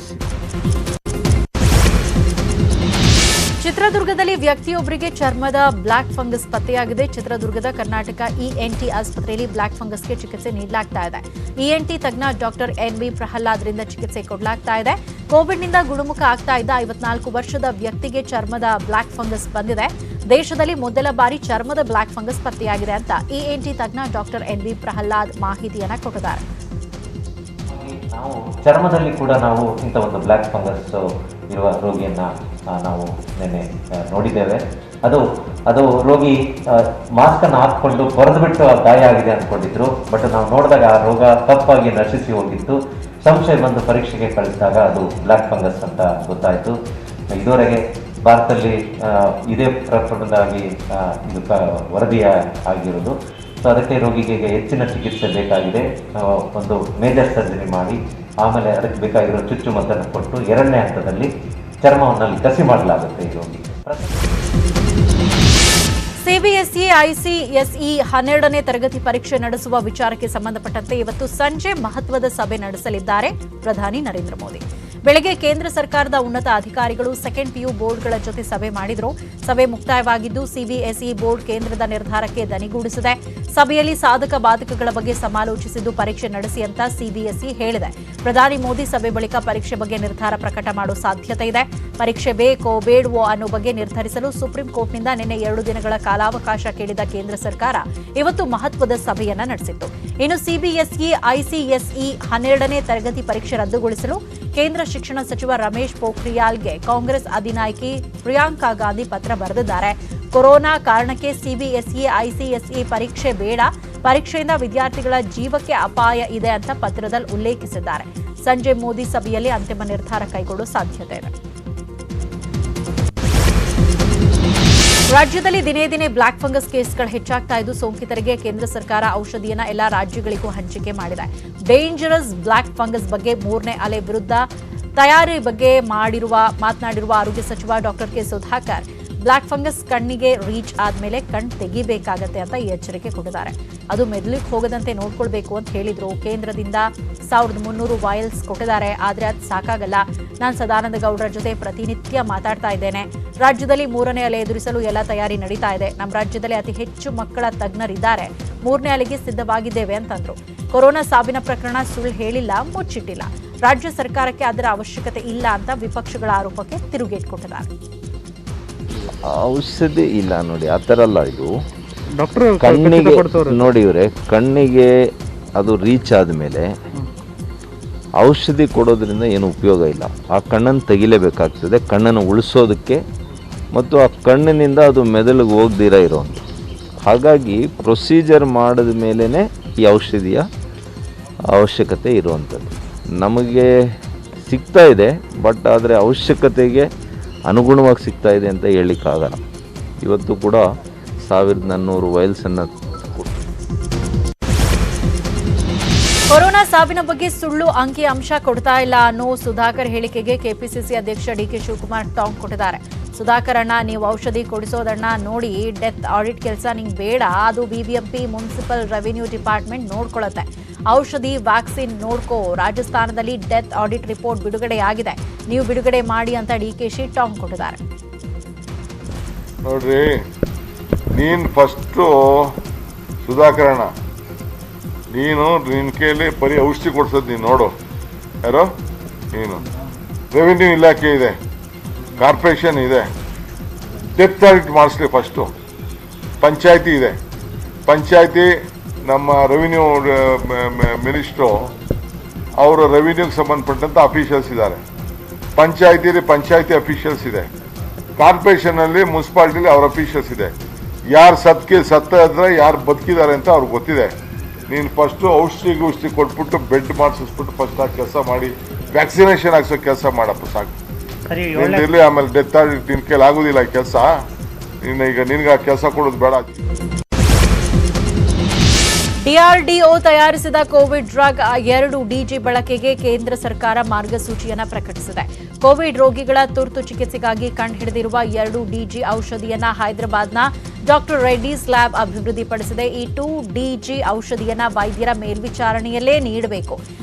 ಚಿತ್ರದುರ್ಗದಲ್ಲಿ ವ್ಯಕ್ತಿಯೊಬ್ಬರಿಗೆ ಚರ್ಮದ ಬ್ಲಾಕ್ ಫಂಗಸ್ ಪತ್ತೆಯಾಗಿದೆ. ಚಿತ್ರದುರ್ಗದ ಕರ್ನಾಟಕ ಇಎನ್ಟಿ ಆಸ್ಪತ್ರೆಯಲ್ಲಿ ಬ್ಲಾಕ್ ಫಂಗಸ್ಗೆ ಚಿಕಿತ್ಸೆ ನೀಡಲಾಗ್ತಾ ಇದೆ. ಇಎನ್ಟಿ ತಜ್ಞ ಡಾಕ್ಟರ್ ಎನ್ವಿ ಪ್ರಹ್ಲಾದ್ರಿಂದ ಚಿಕಿತ್ಸೆ ಕೊಡಲಾಗ್ತಾ ಇದೆ. ಕೋವಿಡ್ನಿಂದ ಗುಣಮುಖ ಆಗ್ತಾ ಇದ್ದ 54 ವರ್ಷದ ವ್ಯಕ್ತಿಗೆ ಚರ್ಮದ ಬ್ಲಾಕ್ ಫಂಗಸ್ ಬಂದಿದೆ. ದೇಶದಲ್ಲಿ ಮೊದಲ ಬಾರಿ ಚರ್ಮದ ಬ್ಲಾಕ್ ಫಂಗಸ್ ಪತ್ತೆಯಾಗಿದೆ ಅಂತ ಇಎನ್ಟಿ ತಜ್ಞ ಡಾಕ್ಟರ್ ಎನ್ವಿ ಪ್ರಹ್ಲಾದ್ ಮಾಹಿತಿಯನ್ನ ಕೊಟ್ಟಿದ್ದಾರೆ. ಚರ್ಮದಲ್ಲಿ ಕೂಡ ನಾವು ಇಂಥ ಒಂದು ಬ್ಲ್ಯಾಕ್ ಫಂಗಸ್ ಇರುವ ರೋಗಿಯನ್ನು ನಾವು ನಿನ್ನೆ ನೋಡಿದ್ದೇವೆ. ಅದು ರೋಗಿ ಮಾಸ್ಕನ್ನು ಹಾಕ್ಕೊಂಡು ಬರೆದುಬಿಟ್ಟು ಗಾಯ ಆಗಿದೆ ಅಂದ್ಕೊಂಡಿದ್ರು. ಬಟ್ ನಾವು ನೋಡಿದಾಗ ಆ ರೋಗ ತಪ್ಪಾಗಿ ನಶಿಸಿ ಹೋಗಿತ್ತು. ಸಂಶಯ ಬಂದು ಪರೀಕ್ಷೆಗೆ ಕಳಿಸಿದಾಗ ಅದು ಬ್ಲ್ಯಾಕ್ ಫಂಗಸ್ ಅಂತ ಗೊತ್ತಾಯಿತು. ಇದುವರೆಗೆ ಭಾರತದಲ್ಲಿ ಇದೇ ಪ್ರಕರಣವಾಗಿ ಇದು ವರದಿ ಆಗಿರೋದು. ಸೊ ಅದಕ್ಕೆ ರೋಗಿಗೆ ಹೆಚ್ಚಿನ ಚಿಕಿತ್ಸೆ ಬೇಕಾಗಿದೆ. ಒಂದು ಮೇಜರ್ ಸರ್ಜರಿ ಮಾಡಿ ಆಮೇಲೆ ಅದಕ್ಕೆ ಬೇಕಾಗಿರೋ ಚುಚ್ಚುಮದ್ದನ್ನು ಕೊಟ್ಟು 2ನೇ ಹಂತದಲ್ಲಿ ಚರ್ಮವನ್ನು ಕಸಿ ಮಾಡಲಾಗುತ್ತೆ ಈ ರೋಗಿ. ಸಿಬಿಎಸ್ಇ ಐಸಿಎಸ್ಇ 12ನೇ ತರಗತಿ ಪರೀಕ್ಷೆ ನಡೆಸುವ ವಿಚಾರಕ್ಕೆ ಸಂಬಂಧಪಟ್ಟಂತೆ ಇವತ್ತು ಸಂಜೆ ಮಹತ್ವದ ಸಭೆ ನಡೆಸಲಿದ್ದಾರೆ ಪ್ರಧಾನಿ ನರೇಂದ್ರ ಮೋದಿ. ಬೆಳಗ್ಗೆ ಕೇಂದ್ರ ಸರ್ಕಾರದ ಉನ್ನತ ಅಧಿಕಾರಿಗಳು ಸೆಕೆಂಡ್ ಪಿಯು ಬೋರ್ಡ್ಗಳ ಜೊತೆ ಸಭೆ ಮಾಡಿದ್ರು. ಸಭೆ ಮುಕ್ತಾಯವಾಗಿದ್ದು ಸಿಬಿಎಸ್ಇ ಬೋರ್ಡ್ ಕೇಂದ್ರದ ನಿರ್ಧಾರಕ್ಕೆ ದನಿಗೂಡಿಸಿದೆ. ಸಭೆಯಲ್ಲಿ ಸಾಧಕ ಬಾಧಕಗಳ ಬಗ್ಗೆ ಸಮಾಲೋಚಿಸಿದ್ದು ಪರೀಕ್ಷೆ ನಡೆಸಿ ಅಂತ ಸಿಬಿಎಸ್ಇ ಹೇಳಿದೆ. ಪ್ರಧಾನಿ ಮೋದಿ ಸಭೆ ಬಳಿಕ ಪರೀಕ್ಷೆ ಬಗ್ಗೆ ನಿರ್ಧಾರ ಪ್ರಕಟ ಮಾಡುವ ಸಾಧ್ಯತೆ ಇದೆ. ಪರೀಕ್ಷೆ ಬೇಕೋ ಬೇಡವೋ ಅನ್ನೋ ಬಗ್ಗೆ ನಿರ್ಧರಿಸಲು ಸುಪ್ರೀಂ ಕೋರ್ಟ್ನಿಂದ ನಿನ್ನೆ 2 ದಿನಗಳ ಕಾಲಾವಕಾಶ ಕೇಳಿದ ಕೇಂದ್ರ ಸರ್ಕಾರ ಇವತ್ತು ಮಹತ್ವದ ಸಭೆಯನ್ನ ನಡೆಸಿತ್ತು. ಇನ್ನು ಸಿಬಿಎಸ್ಇ ಐಸಿಎಸ್ಇ 12ನೇ ತರಗತಿ ಪರೀಕ್ಷೆ ರದ್ದುಗೊಳಿಸಲು ಕೇಂದ್ರ ಶಿಕ್ಷಣ ಸಚಿವ ರಮೇಶ್ ಪೋಖ್ರಿಯಾಲ್ಗೆ ಕಾಂಗ್ರೆಸ್ ಅಧಿನಾಯಕಿ ಪ್ರಿಯಾಂಕಾ ಗಾಂಧಿ ಪತ್ರ ಬರೆದಿದ್ದಾರೆ. ಕೊರೋನಾ ಕಾರಣಕ್ಕೆ ಸಿಬಿಎಸ್ಇ ಐಸಿಎಸ್ಇ ಪರೀಕ್ಷೆ ಬೇಡ, ಪರೀಕ್ಷೆಯಿಂದ ವಿದ್ಯಾರ್ಥಿಗಳ ಜೀವಕ್ಕೆ ಅಪಾಯ ಇದೆ ಅಂತ ಪತ್ರದಲ್ಲಿ ಉಲ್ಲೇಖಿಸಿದ್ದಾರೆ. ಸಂಜೆ ಮೋದಿ ಸಭೆಯಲ್ಲಿ ಅಂತಿಮ ನಿರ್ಧಾರ ಕೈಗೊಳ್ಳುವ ಸಾಧ್ಯತೆ ಇದೆ. ರಾಜ್ಯದಲ್ಲಿ ದಿನೇ ದಿನೇ ಬ್ಲಾಕ್ ಫಂಗಸ್ ಕೇಸ್ಗಳು ಹೆಚ್ಚಾಗ್ತಾ ಇದ್ದು ಸೋಂಕಿತರಿಗೆ ಕೇಂದ್ರ ಸರ್ಕಾರ ಔಷಧಿಯನ್ನ ಎಲ್ಲಾ ರಾಜ್ಯಗಳಿಗೂ ಹಂಚಿಕೆ ಮಾಡಿದೆ. ಡೇಂಜರಸ್ ಬ್ಲಾಕ್ ಫಂಗಸ್ ಬಗ್ಗೆ 3ನೇ ಅಲೆ ವಿರುದ್ಧ ತಯಾರಿ ಬಗ್ಗೆ ಮಾತನಾಡಿರುವ ಆರೋಗ್ಯ ಸಚಿವ doctor K Sudhakar block fungus ಕಣ್ಣಿಗೆ ರೀಚ್ ಆದ್ಮೇಲೆ ಕಣ್ ತೆಗಿಬೇಕಾಗತ್ತೆ ಅಂತ ಎಚ್ಚರಿಕೆ ಕೊಟ್ಟಿದ್ದಾರೆ. ಅದು ಮೆದುಳಿಗೆ ಹೋಗದಂತೆ ನೋಡ್ಕೊಳ್ಬೇಕು ಅಂತ ಹೇಳಿದ್ರು. ಕೇಂದ್ರದಿಂದ 1300 ವಾಯಲ್ಸ್ ಕೊಟ್ಟಿದ್ದಾರೆ, ಆದ್ರೆ ಅದು ಸಾಕಾಗಲ್ಲ. ನಾನು ಸದಾನಂದ ಗೌಡರ ಜೊತೆ ಪ್ರತಿನಿತ್ಯ ಮಾತಾಡ್ತಾ ಇದ್ದೇನೆ. ರಾಜ್ಯದಲ್ಲಿ 3ನೇ ಅಲೆ ಎದುರಿಸಲು ಎಲ್ಲ ತಯಾರಿ ನಡೀತಾ ಇದೆ. ನಮ್ಮ ರಾಜ್ಯದಲ್ಲಿ ಅತಿ ಹೆಚ್ಚು ಮಕ್ಕಳ ತಜ್ಞರಿದ್ದಾರೆ. 3ನೇ ಅಲೆಗೆ ಸಿದ್ಧವಾಗಿದ್ದೇವೆ ಅಂತಂದ್ರು. ಕೊರೋನಾ ಸಾವಿನ ಪ್ರಕರಣ ಸುಳ್ಳು ಹೇಳಿಲ್ಲ, ಮುಚ್ಚಿಟ್ಟಿಲ್ಲ. ರಾಜ್ಯ ಸರ್ಕಾರಕ್ಕೆ ಅದರ ಅವಶ್ಯಕತೆ ಇಲ್ಲ ಅಂತ ವಿಪಕ್ಷಗಳ ಆರೋಪಕ್ಕೆ ತಿರುಗೇಟು ಕೊಟ್ಟಿದ್ದಾರೆ. ಔಷಧಿ ಇಲ್ಲ ನೋಡಿ, ಆ ಥರ ಅಲ್ಲ. ಇದು ಕಣ್ಣಿಗೆ ನೋಡಿ ಇವರೇ, ಕಣ್ಣಿಗೆ ಅದು ರೀಚ್ ಆದಮೇಲೆ ಔಷಧಿ ಕೊಡೋದ್ರಿಂದ ಏನು ಉಪಯೋಗ ಇಲ್ಲ. ಆ ಕಣ್ಣನ್ನು ತೆಗಿಲೇಬೇಕಾಗ್ತದೆ, ಕಣ್ಣನ್ನು ಉಳಿಸೋದಕ್ಕೆ, ಮತ್ತು ಆ ಕಣ್ಣಿನಿಂದ ಅದು ಮೆದುಳಿಗೆ ಹೋಗ್ದಿರ ಇರೋದು. ಹಾಗಾಗಿ ಪ್ರೊಸೀಜರ್ ಮಾಡಿದ ಮೇಲೇ ಈ ಔಷಧಿಯ ಅವಶ್ಯಕತೆ ಇರುವಂಥದ್ದು. ನಮಗೆ ಸಿಗ್ತಾ ಇದೆ, ಬಟ್ ಆದರೆ ಅವಶ್ಯಕತೆಗೆ ಅನುಗುಣವಾಗಿ ಸಿಗ್ತಾ ಇದೆ ಅಂತ ಹೇಳಲಿಕ್ಕಾಗಲ್ಲ. ಇವತ್ತು ಕೂಡ 1400 ವೈಲ್ಸನ್ನು ಕೊರೋನಾ ಸಾವಿನ ಬಗ್ಗೆ ಸುಳ್ಳು ಅಂಕಿ ಅಂಶ ಕೊಡ್ತಾ ಇಲ್ಲ ಅನ್ನೋ ಸುಧಾಕರ್ ಹೇಳಿಕೆಗೆ ಕೆಪಿಸಿಸಿ ಅಧ್ಯಕ್ಷ ಡಿಕೆ ಶಿವಕುಮಾರ್ ಟಾಂಗ್ ಕೊಟ್ಟಿದ್ದಾರೆ. ಸುಧಾಕರ್ ಅಣ್ಣ, ನೀವು ಔಷಧಿ ಕೊಡಿಸೋದನ್ನ ನೋಡಿ ಡೆತ್ ಆಡಿಟ್ ಕೆಲಸ ನಿಂಗೆ ಬೇಡ, ಅದು ಬಿಬಿಎಂಪಿ ಮುನ್ಸಿಪಲ್ ರೆವಿನ್ಯೂ ಡಿಪಾರ್ಟ್ಮೆಂಟ್ ನೋಡ್ಕೊಳ್ಳುತ್ತೆ. ಔಷಧಿ ವ್ಯಾಕ್ಸಿನ್ ನೋಡ್ಕೋ. ರಾಜಸ್ಥಾನದಲ್ಲಿ ಡೆತ್ ಆಡಿಟ್ ರಿಪೋರ್ಟ್ ಬಿಡುಗಡೆಯಾಗಿದೆ, ನೀವು ಬಿಡುಗಡೆ ಮಾಡಿ ಅಂತ ಡಿಕೆಶಿ ಟಾಂಗ್ ಕೊಟ್ಟಿದ್ದಾರೆ. ನೋಡ್ರಿ, ನೀನು ಫಸ್ಟು ಸುಧಾಕರಣ, ನಿನ್ನ ಕೈಯಲ್ಲಿ ಬರೀ ಔಷಧಿ ಕೊಡ್ಸೋದು ನೀನು ನೋಡು. ಯಾರೋ ನೀನು ರೆವಿನ್ಯೂ ಇಲಾಖೆ ಇದೆ, ಕಾರ್ಪೊರೇಷನ್ ಇದೆ, ಡೆತ್ ಆಡಿಟ್ ಮಾಡಿಸ್ಲಿ ಫಸ್ಟು. ಪಂಚಾಯತಿ ಇದೆ, ಪಂಚಾಯತಿ ನಮ್ಮ ರೆವಿನ್ಯೂ ಮಿನಿಸ್ಟ್ರು ಅವರ ರೆವಿನ್ಯೂಗೆ ಸಂಬಂಧಪಟ್ಟಂಥ ಅಫಿಷಿಯಲ್ಸ್ ಇದ್ದಾರೆ. ಪಂಚಾಯತಿಯಲ್ಲಿ ಪಂಚಾಯತಿ ಅಫಿಷಿಯಲ್ಸ್ ಇದೆ, ಕಾರ್ಪೊರೇಷನಲ್ಲಿ ಮುನ್ಸಿಪಾಲ್ಟಿಲಿ ಅವ್ರ ಅಫಿಷಿಯಲ್ಸ್ ಇದೆ. ಯಾರು ಸತ್ತಿದ್ರೆ ಯಾರು ಬದುಕಿದ್ದಾರೆ ಅಂತ ಅವ್ರಿಗೆ ಗೊತ್ತಿದೆ. ನೀನು ಫಸ್ಟು ಔಷಧಿ ಕೊಟ್ಬಿಟ್ಟು ಬೆಡ್ ಮಾಡಿಸ್ಬಿಟ್ಟು ಫಸ್ಟ್ ಆ ಕೆಲಸ ಮಾಡಿ ವ್ಯಾಕ್ಸಿನೇಷನ್ ಹಾಕ್ಸೋ ಕೆಲಸ ಮಾಡಪ್ಪ, ಸಾಕು. ಇರಲಿ, ಆಮೇಲೆ ಡೆತ್ ಆಡಿಟ್ ನಿನ್ನ ಕೈಲಿ ಆಗೋದಿಲ್ಲ ಈ ಕೆಲಸ. ಈಗ ನಿನ್ಗೆ ಆ ಕೆಲಸ ಕೊಡೋದು ಬೇಡ. ಡಿಆರ್ಡಿಒ ತಯಾರಿಸಿದ ಕೋವಿಡ್ ಡ್ರಗ್ 2 ಡಿಜಿ ಬಳಕೆಗೆ ಕೇಂದ್ರ ಸರ್ಕಾರ ಮಾರ್ಗಸೂಚಿಯನ್ನ ಪ್ರಕಟಿಸಿದೆ. ಕೋವಿಡ್ ರೋಗಿಗಳ ತುರ್ತು ಚಿಕಿತ್ಸೆಗಾಗಿ ಕಂಡುಹಿಡಿದಿರುವ 2 ಡಿಜಿ ಔಷಧಿಯನ್ನ ಹೈದರಾಬಾದ್ನ ಡಾಕ್ಟರ್ ರೆಡ್ಡೀಸ್ ಲ್ಯಾಬ್ ಅಭಿವೃದ್ಧಿಪಡಿಸಿದೆ. ಈ 2 ಡಿಜಿ ಔಷಧಿಯನ್ನ ವೈದ್ಯರ ಮೇಲ್ವಿಚಾರಣೆಯಲ್ಲೇ ನೀಡಬೇಕು.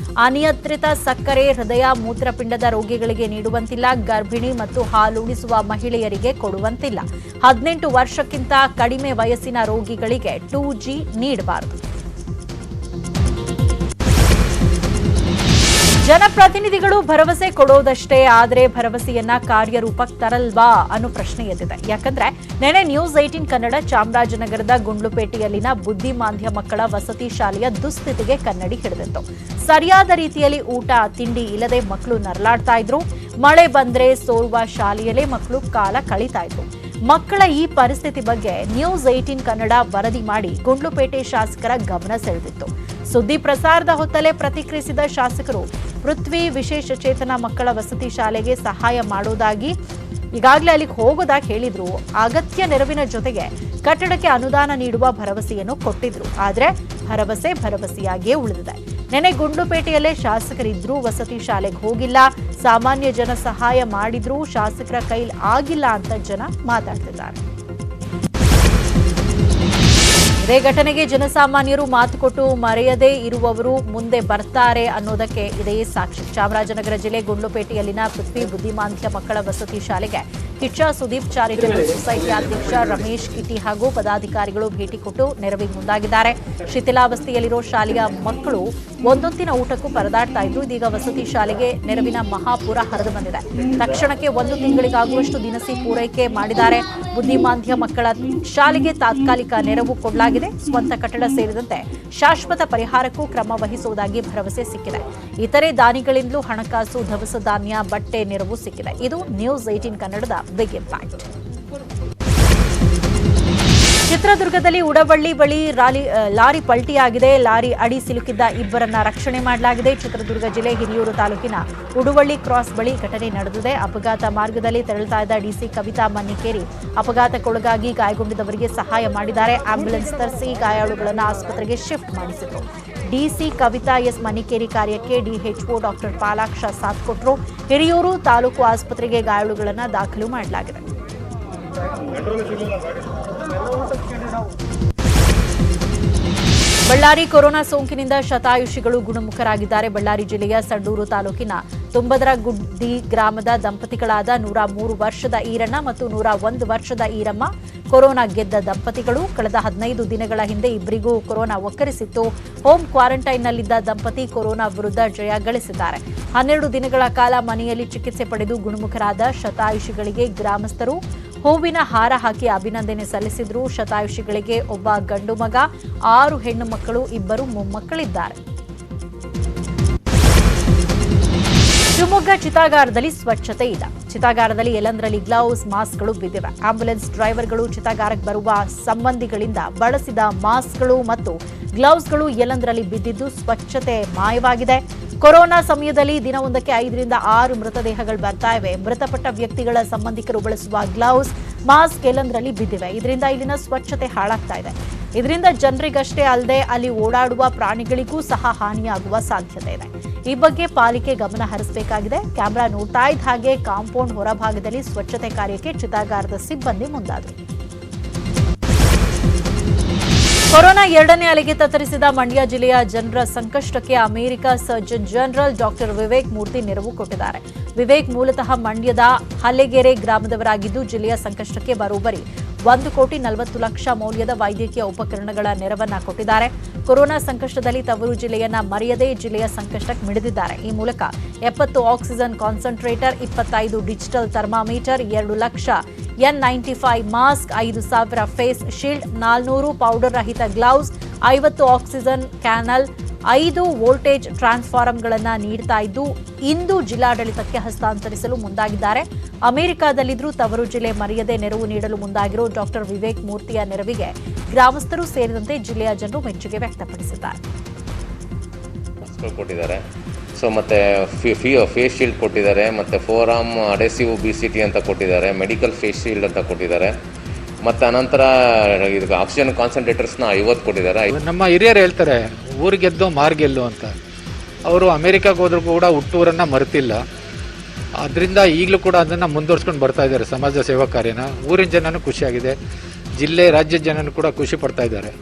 ಅನಿಯಂತ್ರಿತ ಸಕ್ಕರೆ, ಹೃದಯ, ಮೂತ್ರಪಿಂಡದ ರೋಗಿಗಳಿಗೆ ನೀಡುವಂತಿಲ್ಲ. ಗರ್ಭಿಣಿ ಮತ್ತು ಹಾಲುಣಿಸುವ ಮಹಿಳೆಯರಿಗೆ ಕೊಡುವಂತಿಲ್ಲ. 18 ವರ್ಷಕ್ಕಿಂತ ಕಡಿಮೆ ವಯಸ್ಸಿನ ರೋಗಿಗಳಿಗೆ 2G ನೀಡಬಾರದು. ಜನಪ್ರತಿನಿಧಿಗಳು ಭರವಸೆ ಕೊಡೋದಷ್ಟೇ, ಆದರೆ ಭರವಸೆಯನ್ನ ಕಾರ್ಯರೂಪಕ್ಕೆ ತರಲ್ವಾ ಅನ್ನೋ ಪ್ರಶ್ನೆ ಎದ್ದಿದೆ. ಯಾಕಂದ್ರೆ ನೆನೆ ನ್ಯೂಸ್ 18 ಕನ್ನಡ ಚಾಮರಾಜನಗರದ ಗುಂಡ್ಲುಪೇಟೆಯಲ್ಲಿನ ಬುದ್ಧಿಮಾಂದ್ಯ ಮಕ್ಕಳ ವಸತಿ ಶಾಲೆಯ ದುಸ್ಥಿತಿಗೆ ಕನ್ನಡಿ ಹಿಡಿದಿತ್ತು. ಸರಿಯಾದ ರೀತಿಯಲ್ಲಿ ಊಟ ತಿಂಡಿ ಇಲ್ಲದೆ ಮಕ್ಕಳು ನರಳಾಡ್ತಾ ಇದ್ರು. ಮಳೆ ಬಂದ್ರೆ ಸೋರುವ ಶಾಲೆಯಲ್ಲೇ ಮಕ್ಕಳು ಕಾಲ ಕಳೀತಾ ಇದ್ರು. ಮಕ್ಕಳ ಈ ಪರಿಸ್ಥಿತಿ ಬಗ್ಗೆ ನ್ಯೂಸ್ 18 ಕನ್ನಡ ವರದಿ ಮಾಡಿ ಗುಂಡ್ಲುಪೇಟೆ ಶಾಸಕರ ಗಮನ ಸೆಳೆದಿತ್ತು. ಸುದ್ದಿ ಪ್ರಸಾರದ ಹೊತ್ತಲೇ ಪ್ರತಿಕ್ರಿಯಿಸಿದ ಶಾಸಕರು ಪೃಥ್ವಿ ವಿಶೇಷ ಚೇತನ ಮಕ್ಕಳ ವಸತಿ ಶಾಲೆಗೆ ಸಹಾಯ ಮಾಡೋದಾಗಿ ಈಗಾಗಲೇ ಅಲ್ಲಿಗೆ ಹೋಗೋದಾಗಿ ಹೇಳಿದ್ರು. ಅಗತ್ಯ ನೆರವಿನ ಜೊತೆಗೆ ಕಟ್ಟಡಕ್ಕೆ ಅನುದಾನ ನೀಡುವ ಭರವಸೆಯನ್ನು ಕೊಟ್ಟಿದ್ರು. ಆದರೆ ಭರವಸೆಯಾಗಿಯೇ ಉಳಿದಿದೆ. ನೆನೆ ಗುಂಡ್ಲುಪೇಟೆಯಲ್ಲೇ ಶಾಸಕರಿದ್ರೂ ವಸತಿ ಶಾಲೆಗೆ ಹೋಗಿಲ್ಲ. ಸಾಮಾನ್ಯ ಜನ ಸಹಾಯ ಮಾಡಿದ್ರೂ ಶಾಸಕರ ಕೈಲಿ ಆಗಿಲ್ಲ ಅಂತ ಜನ ಮಾತಾಡ್ತಿದ್ದಾರೆ. ಇದೇ ಘಟನೆಗೆ ಜನಸಾಮಾನ್ಯರು ಮಾತು ಕೊಟ್ಟು ಮರೆಯದೇ ಇರುವವರು ಮುಂದೆ ಬರ್ತಾರೆ ಅನ್ನೋದಕ್ಕೆ ಇದೇ ಸಾಕ್ಷಿ. ಚಾಮರಾಜನಗರ ಜಿಲ್ಲೆ ಗುಂಡ್ಲುಪೇಟೆಯಲ್ಲಿನ ಪೃಥ್ವಿ ಬುದ್ಧಿಮಾಂದ್ಯ ಮಕ್ಕಳ ವಸತಿ ಶಾಲೆಗೆ ಕಿಚ್ಚ ಸುದೀಪ್ ಚಾರಿಟಬಲ್ ಸೊಸೈಟಿ ಅಧ್ಯಕ್ಷ ರಮೇಶ್ ಕಿಟಿ ಹಾಗೂ ಪದಾಧಿಕಾರಿಗಳು ಭೇಟಿ ಕೊಟ್ಟು ನೆರವಿಗೆ ಮುಂದಾಗಿದ್ದಾರೆ. ಶಿಥಿಲಾವಸ್ಥೆಯಲ್ಲಿರೋ ಶಾಲೆಯ ಮಕ್ಕಳು ಒಂದೊತ್ತಿನ ಊಟಕ್ಕೂ ಪರದಾಡ್ತಾ ಇದ್ರು. ಇದೀಗ ವಸತಿ ಶಾಲೆಗೆ ನೆರವಿನ ಮಹಾಪೂರ ಹರಿದು ಬಂದಿದೆ. ತಕ್ಷಣಕ್ಕೆ 1 ತಿಂಗಳಿಗಾಗುವಷ್ಟು ದಿನಸಿ ಪೂರೈಕೆ ಮಾಡಿದ್ದಾರೆ. ಬುದ್ಧಿಮಾಂದ್ಯ ಮಕ್ಕಳ ಶಾಲೆಗೆ ತಾತ್ಕಾಲಿಕ ನೆರವು ಕೊಡಲಾಗಿದೆ. ಸ್ವಂತ ಕಟ್ಟಡ ಸೇರಿದಂತೆ ಶಾಶ್ವತ ಪರಿಹಾರಕ್ಕೂ ಕ್ರಮ ವಹಿಸುವುದಾಗಿ ಭರವಸೆ ಸಿಕ್ಕಿದೆ. ಇತರೆ ದಾನಿಗಳಿಂದಲೂ ಹಣಕಾಸು, ದವಸ ಧಾನ್ಯ, ಬಟ್ಟೆ ನೆರವು ಸಿಕ್ಕಿದೆ. ಇದು ನ್ಯೂಸ್ 18 ಕನ್ನಡದ ಬಿಗ್ ಇಂಪ್ಯಾಕ್ಟ್. ಚಿತ್ರದುರ್ಗದಲ್ಲಿ ಉಡಬಳ್ಳಿ ಬಳಿ ಲಾರಿ ಪಲ್ಟಿಯಾಗಿದೆ. ಲಾರಿ ಅಡಿ ಸಿಲುಕಿದ್ದ ಇಬ್ಬರನ್ನ ರಕ್ಷಣೆ ಮಾಡಲಾಗಿದೆ. ಚಿತ್ರದುರ್ಗ ಜಿಲ್ಲೆ ಹಿರಿಯೂರು ತಾಲೂಕಿನ ಉಡುವಳ್ಳಿ ಕ್ರಾಸ್ ಬಳಿ ಘಟನೆ ನಡೆದಿದೆ. ಅಪಘಾತ ಮಾರ್ಗದಲ್ಲಿ ತೆರಳುತ್ತಾ ಇದ್ದ ಡಿಸಿ ಕವಿತಾ ಮನ್ನಿಕೇರಿ ಅಪಘಾತಕ್ಕೊಳಗಾಗಿ ಗಾಯಗೊಂಡಿದ್ದವರಿಗೆ ಸಹಾಯ ಮಾಡಿದ್ದಾರೆ. ಆಂಬ್ಯುಲೆನ್ಸ್ ತರಿಸಿ ಗಾಯಾಳುಗಳನ್ನು ಆಸ್ಪತ್ರೆಗೆ ಶಿಫ್ಟ್ ಮಾಡಿಸಿದ್ರು. ಡಿಸಿ ಕವಿತಾ ಎಸ್ ಮನ್ನಿಕೇರಿ ಕಾರ್ಯಕ್ಕೆ ಡಿಎಚ್ಒ ಡಾಕ್ಟರ್ ಪಾಲಾಕ್ಷ ಸಾಥ್ ಕೊಟ್ಟರು. ಹಿರಿಯೂರು ತಾಲೂಕು ಆಸ್ಪತ್ರೆಗೆ ಗಾಯಾಳುಗಳನ್ನು ದಾಖಲು ಮಾಡಲಾಗಿದೆ. ಬಳ್ಳಾರಿ ಕೊರೋನಾ ಸೋಂಕಿನಿಂದ ಶತಾಯುಷಿಗಳು ಗುಣಮುಖರಾಗಿದ್ದಾರೆ. ಬಳ್ಳಾರಿ ಜಿಲ್ಲೆಯ ಸಂಡೂರು ತಾಲೂಕಿನ ತುಂಬದರಗುಡ್ಡಿ ಗ್ರಾಮದ ದಂಪತಿಗಳಾದ 103 ವರ್ಷದ ಈರಣ್ಣ ಮತ್ತು 101 ವರ್ಷದ ಈರಮ್ಮ ಕೊರೋನಾ ಗೆದ್ದ ದಂಪತಿಗಳು. ಕಳೆದ 15 ದಿನಗಳ ಹಿಂದೆ ಇಬ್ಬರಿಗೂ ಕೊರೋನಾ ಒಕ್ಕರಿಸಿತ್ತು. ಹೋಮ್ ಕ್ವಾರಂಟೈನ್ನಲ್ಲಿದ್ದ ದಂಪತಿ ಕೊರೋನಾ ವಿರುದ್ಧ ಜಯ ಗಳಿಸಿದ್ದಾರೆ. 12 ದಿನಗಳ ಕಾಲ ಮನೆಯಲ್ಲಿ ಚಿಕಿತ್ಸೆ ಪಡೆದು ಗುಣಮುಖರಾದ ಶತಾಯುಷಿಗಳಿಗೆ ಗ್ರಾಮಸ್ಥರು ಹೂವಿನ ಹಾರ ಹಾಕಿ ಅಭಿನಂದನೆ ಸಲ್ಲಿಸಿದ್ರು. ಶತಾಯುಷಿಗಳಿಗೆ ಒಬ್ಬ ಗಂಡು ಮಗ, 6 ಹೆಣ್ಣು ಮಕ್ಕಳು, 2 ಮೊಮ್ಮಕ್ಕಳಿದ್ದಾರೆ. ಶಿವಮೊಗ್ಗ ಚಿತಾಗಾರದಲ್ಲಿ ಸ್ವಚ್ಛತೆ ಇಲ್ಲ. ಚಿತಾಗಾರದಲ್ಲಿ ಎಲ್ಲೆಂದರಲ್ಲಿ ಗ್ಲೌಸ್, ಮಾಸ್ಕ್ಗಳು ಬಿದ್ದಿವೆ. ಆಂಬ್ಯುಲೆನ್ಸ್ ಡ್ರೈವರ್ಗಳು ಚಿತಾಗಾರಕ್ಕೆ ಬರುವ ಸಂಬಂಧಿಗಳಿಂದ ಬಳಸಿದ ಮಾಸ್ಕ್ಗಳು ಮತ್ತು ಗ್ಲೌಸ್ಗಳು ಎಲ್ಲೆಂದರಲ್ಲಿ ಬಿದ್ದಿದ್ದು ಸ್ವಚ್ಛತೆ ಮಾಯವಾಗಿದೆ. ಕೊರೋನಾ ಸಮಯದಲ್ಲಿ ದಿನವೊಂದಕ್ಕೆ 5 ರಿಂದ 6 ಮೃತದೇಹಗಳು ಬರ್ತಾ ಇವೆ. ಮೃತಪಟ್ಟ ವ್ಯಕ್ತಿಗಳ ಸಂಬಂಧಿಕರು ಬಳಸುವ ಗ್ಲೌಸ್, ಮಾಸ್ಕ್ ಎಲ್ಲೆಂದರಲ್ಲಿ ಬಿದ್ದಿವೆ. ಇದರಿಂದ ಇಲ್ಲಿನ ಸ್ವಚ್ಛತೆ ಹಾಳಾಗ್ತಾ ಇದೆ. ಇದರಿಂದ ಜನರಿಗಷ್ಟೇ ಅಲ್ಲದೆ ಅಲ್ಲಿ ಓಡಾಡುವ ಪ್ರಾಣಿಗಳಿಗೂ ಸಹ ಹಾನಿಯಾಗುವ ಸಾಧ್ಯತೆ ಇದೆ. ಈ ಬಗ್ಗೆ ಪಾಲಿಕೆ ಗಮನ ಹರಿಸಬೇಕಾಗಿದೆ. ಕ್ಯಾಮೆರಾ ನೋಡ್ತಾ ಇದ್ದ ಹಾಗೆ ಕಾಂಪೌಂಡ್ ಹೊರಭಾಗದಲ್ಲಿ ಸ್ವಚ್ಛತೆ ಕಾರ್ಯಕ್ಕೆ ಚಿತಾಗಾರದ ಸಿಬ್ಬಂದಿ ಮುಂದಾದರು. ಕೊರೋನಾ 2ನೇ ಅಲೆಗೆ ತತ್ತರಿಸಿದ ಮಂಡ್ಯ ಜಿಲ್ಲೆಯ ಜನರ ಸಂಕಷ್ಟಕ್ಕೆ America surgeon general doctor Vivek Murthy ನೆರವು ಕೊಟ್ಟಿದ್ದಾರೆ. ವಿವೇಕ್ ಮೂಲತಃ ಮಂಡ್ಯದ ಹಲ್ಲೆಗೆರೆ ಗ್ರಾಮದವರಾಗಿದ್ದು ಜಿಲ್ಲೆಯ ಸಂಕಷ್ಟಕ್ಕೆ ಬರೋಬ್ಬರಿ 1,40,00,000 ಮೌಲ್ಯದ ವೈದ್ಯಕೀಯ ಉಪಕರಣಗಳ ನೆರವನ್ನ ಕೊಟ್ಟಿದ್ದಾರೆ. ಕೊರೋನಾ ಸಂಕಷ್ಟದಲ್ಲಿ ತವರು ಜಿಲ್ಲೆಯನ್ನ ಮರೆಯದೇ ಜಿಲ್ಲೆಯ ಸಂಕಷ್ಟಕ್ಕೆ ಮಿಡಿದಿದ್ದಾರೆ. ಈ ಮೂಲಕ 70 oxygen concentrator, 25 digital thermometer, 2 lakh N95 mask, 5,000 face shield, 400 powder ರಹಿತ ಗ್ಲೌಸ್, 50 ಆಕ್ಸಿಜನ್ ಕ್ಯಾನಲ್, 5 ವೋಲ್ಟೇಜ್ ಟ್ರಾನ್ಸ್ಫಾರ್ಮರ್ಗಳನ್ನು ನೀಡ್ತಾ ಇದ್ದು ಇಂದು ಜಿಲ್ಲಾಡಳಿತಕ್ಕೆ ಹಸ್ತಾಂತರಿಸಲು ಮುಂದಾಗಿದ್ದಾರೆ. ಅಮೆರಿಕದಲ್ಲಿದ್ದರೂ ತವರು ಜಿಲ್ಲೆ ಮರೆಯದೆ ನೆರವು ನೀಡಲು ಮುಂದಾಗಿರೋ ಡಾಕ್ಟರ್ ವಿವೇಕ್ ಮೂರ್ತಿಯ ನೆರವಿಗೆ ಗ್ರಾಮಸ್ಥರು ಸೇರಿದಂತೆ ಜಿಲ್ಲೆಯ ಜನರು ಮೆಚ್ಚುಗೆ ವ್ಯಕ್ತಪಡಿಸಿದ್ದಾರೆ. ಕೊಟ್ಟಿದ್ದಾರೆ. ಸೊ ಮತ್ತು ಫೇಸ್ ಶೀಲ್ಡ್ ಕೊಟ್ಟಿದ್ದಾರೆ, ಮತ್ತು ಫೋರಾಮ್ ಅಡೆಸಿವ್ BCT ಅಂತ ಕೊಟ್ಟಿದ್ದಾರೆ, ಮೆಡಿಕಲ್ ಫೇಸ್ ಶೀಲ್ಡ್ ಅಂತ ಕೊಟ್ಟಿದ್ದಾರೆ, ಮತ್ತು ಅನಂತರ ಇದು ಆಕ್ಸಿಜನ್ ಕಾನ್ಸಂಟ್ರೇಟರ್ಸ್ನ 50 ಕೊಟ್ಟಿದ್ದಾರೆ. ನಮ್ಮ ಹಿರಿಯರು ಹೇಳ್ತಾರೆ ಊರಿಗೆದ್ದು ಮಾರ್ಗೆಲ್ಲು ಅಂತ. ಅವರು ಅಮೆರಿಕಾಗೆ ಹೋದ್ರೂ ಕೂಡ ಹುಟ್ಟೂರನ್ನು ಮರೆತಿಲ್ಲ. ಅದರಿಂದ ಈಗಲೂ ಕೂಡ ಅದನ್ನು ಮುಂದುವರ್ಸ್ಕೊಂಡು ಬರ್ತಾ ಇದ್ದಾರೆ ಸಮಾಜ ಸೇವಾ ಕಾರ್ಯನ. ಊರಿನ ಜನನೂ ಖುಷಿಯಾಗಿದೆ, ಜಿಲ್ಲೆ ರಾಜ್ಯದ ಜನನೂ ಕೂಡ ಖುಷಿ ಪಡ್ತಾ ಇದ್ದಾರೆ.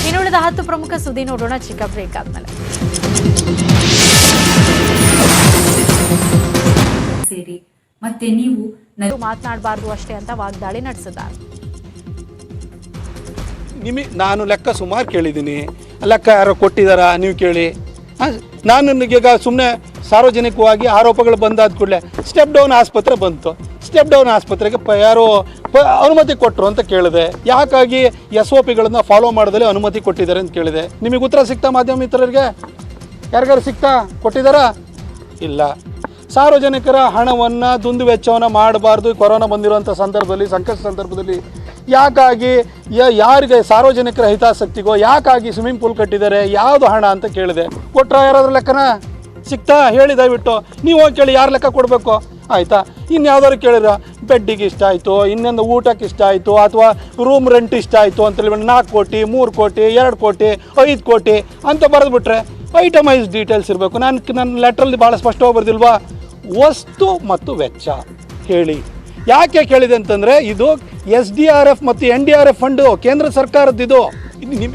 ಇನ್ನುಳಿದ 10 ಪ್ರಮುಖ ಸುದ್ದಿ ನೋಡೋಣ ಚಿಕ್ಕ ಬ್ರೇಕ್ ಆದ್ಮೇಲೆ. ಮತ್ತೆ ನೀವು ಮಾತನಾಡಬಾರದು ಅಷ್ಟೇ ಅಂತ ವಾಗ್ದಾಳಿ ನಡೆಸಿದ್ದಾರೆ. ನಾನು ಲೆಕ್ಕ ಸುಮಾರು ಕೇಳಿದ್ದೀನಿ, ಲೆಕ್ಕ ಯಾರೋ ಕೊಟ್ಟಿದ್ದಾರಾ ನೀವು ಕೇಳಿ. ನಾನು ಈಗ ಸುಮ್ಮನೆ ಸಾರ್ವಜನಿಕವಾಗಿ ಆರೋಪಗಳು ಬಂದಾದ ಕೂಡಲೇ ಸ್ಟೆಪ್ ಡೌನ್ ಆಸ್ಪತ್ರೆ ಬಂತು. ಸ್ಟೆಪ್ ಡೌನ್ ಆಸ್ಪತ್ರೆಗೆ ಯಾರೋ ಅನುಮತಿ ಕೊಟ್ಟರು ಅಂತ ಕೇಳಿದೆ. ಯಾಕಾಗಿ SOPಗಳನ್ನು ಫಾಲೋ ಮಾಡೋದಲ್ಲಿ ಅನುಮತಿ ಕೊಟ್ಟಿದ್ದಾರೆ ಅಂತ ಕೇಳಿದೆ. ನಿಮಗೆ ಉತ್ತರ ಸಿಗ್ತಾ ಮಾಧ್ಯಮ ಮಿತ್ರರಿಗೆ? ಯಾರಿಗಾರು ಸಿಗ್ತಾ? ಕೊಟ್ಟಿದ್ದಾರಾ? ಇಲ್ಲ. ಸಾರ್ವಜನಿಕರ ಹಣವನ್ನು ದುಂದು ವೆಚ್ಚವನ್ನು ಮಾಡಬಾರ್ದು. ಕೊರೋನಾ ಬಂದಿರುವಂಥ ಸಂದರ್ಭದಲ್ಲಿ, ಸಂಕಷ್ಟ ಸಂದರ್ಭದಲ್ಲಿ ಯಾಕಾಗಿ ಯಾರಿಗೆ ಸಾರ್ವಜನಿಕರ ಹಿತಾಸಕ್ತಿಗೋ ಯಾಕಾಗಿ ಸ್ವಿಮ್ಮಿಂಗ್ ಪೂಲ್ ಕಟ್ಟಿದ್ದಾರೆ, ಯಾವುದು ಹಣ ಅಂತ ಕೇಳಿದೆ. ಕೊಟ್ಟರೆ ಯಾರಾದ್ರೂ ಲೆಕ್ಕನ ಸಿಗ್ತಾ? ಹೇಳಿ ದಯವಿಟ್ಟು. ನೀವು ಹೋಗಿ ಕೇಳಿ ಯಾರು ಲೆಕ್ಕ ಕೊಡಬೇಕು, ಆಯಿತಾ? ಇನ್ಯಾವ್ದಾದ್ರು ಕೇಳಿದ್ರ ಬೆಡ್ಡಿಗೆ ಇಷ್ಟ ಆಯಿತು, ಇನ್ನೊಂದು ಊಟಕ್ಕೆ ಇಷ್ಟ ಆಯಿತು, ಅಥವಾ ರೂಮ್ ರೆಂಟ್ ಇಷ್ಟ ಆಯಿತು ಅಂತೇಳಿ 4 ಕೋಟಿ, 3 ಕೋಟಿ, 2 ಕೋಟಿ, 5 ಕೋಟಿ ಅಂತ ಬರೆದ್ಬಿಟ್ರೆ ಐಟಮೈಸ್ ಡೀಟೇಲ್ಸ್ ಇರಬೇಕು. ನನ್ನ ಲೆಟ್ರಲ್ಲಿ ಭಾಳ ಸ್ಪಷ್ಟವಾಗಿ ಬರ್ದಿಲ್ವಾ? ವಸ್ತು ಮತ್ತು ವೆಚ್ಚ ಹೇಳಿ ಯಾಕೆ ಕೇಳಿದೆ ಅಂತಂದರೆ ಇದು SDRF ಮತ್ತು NDRF ಫಂಡು ಕೇಂದ್ರ ಸರ್ಕಾರದ್ದು. ಇದು ನಿಮಗೆ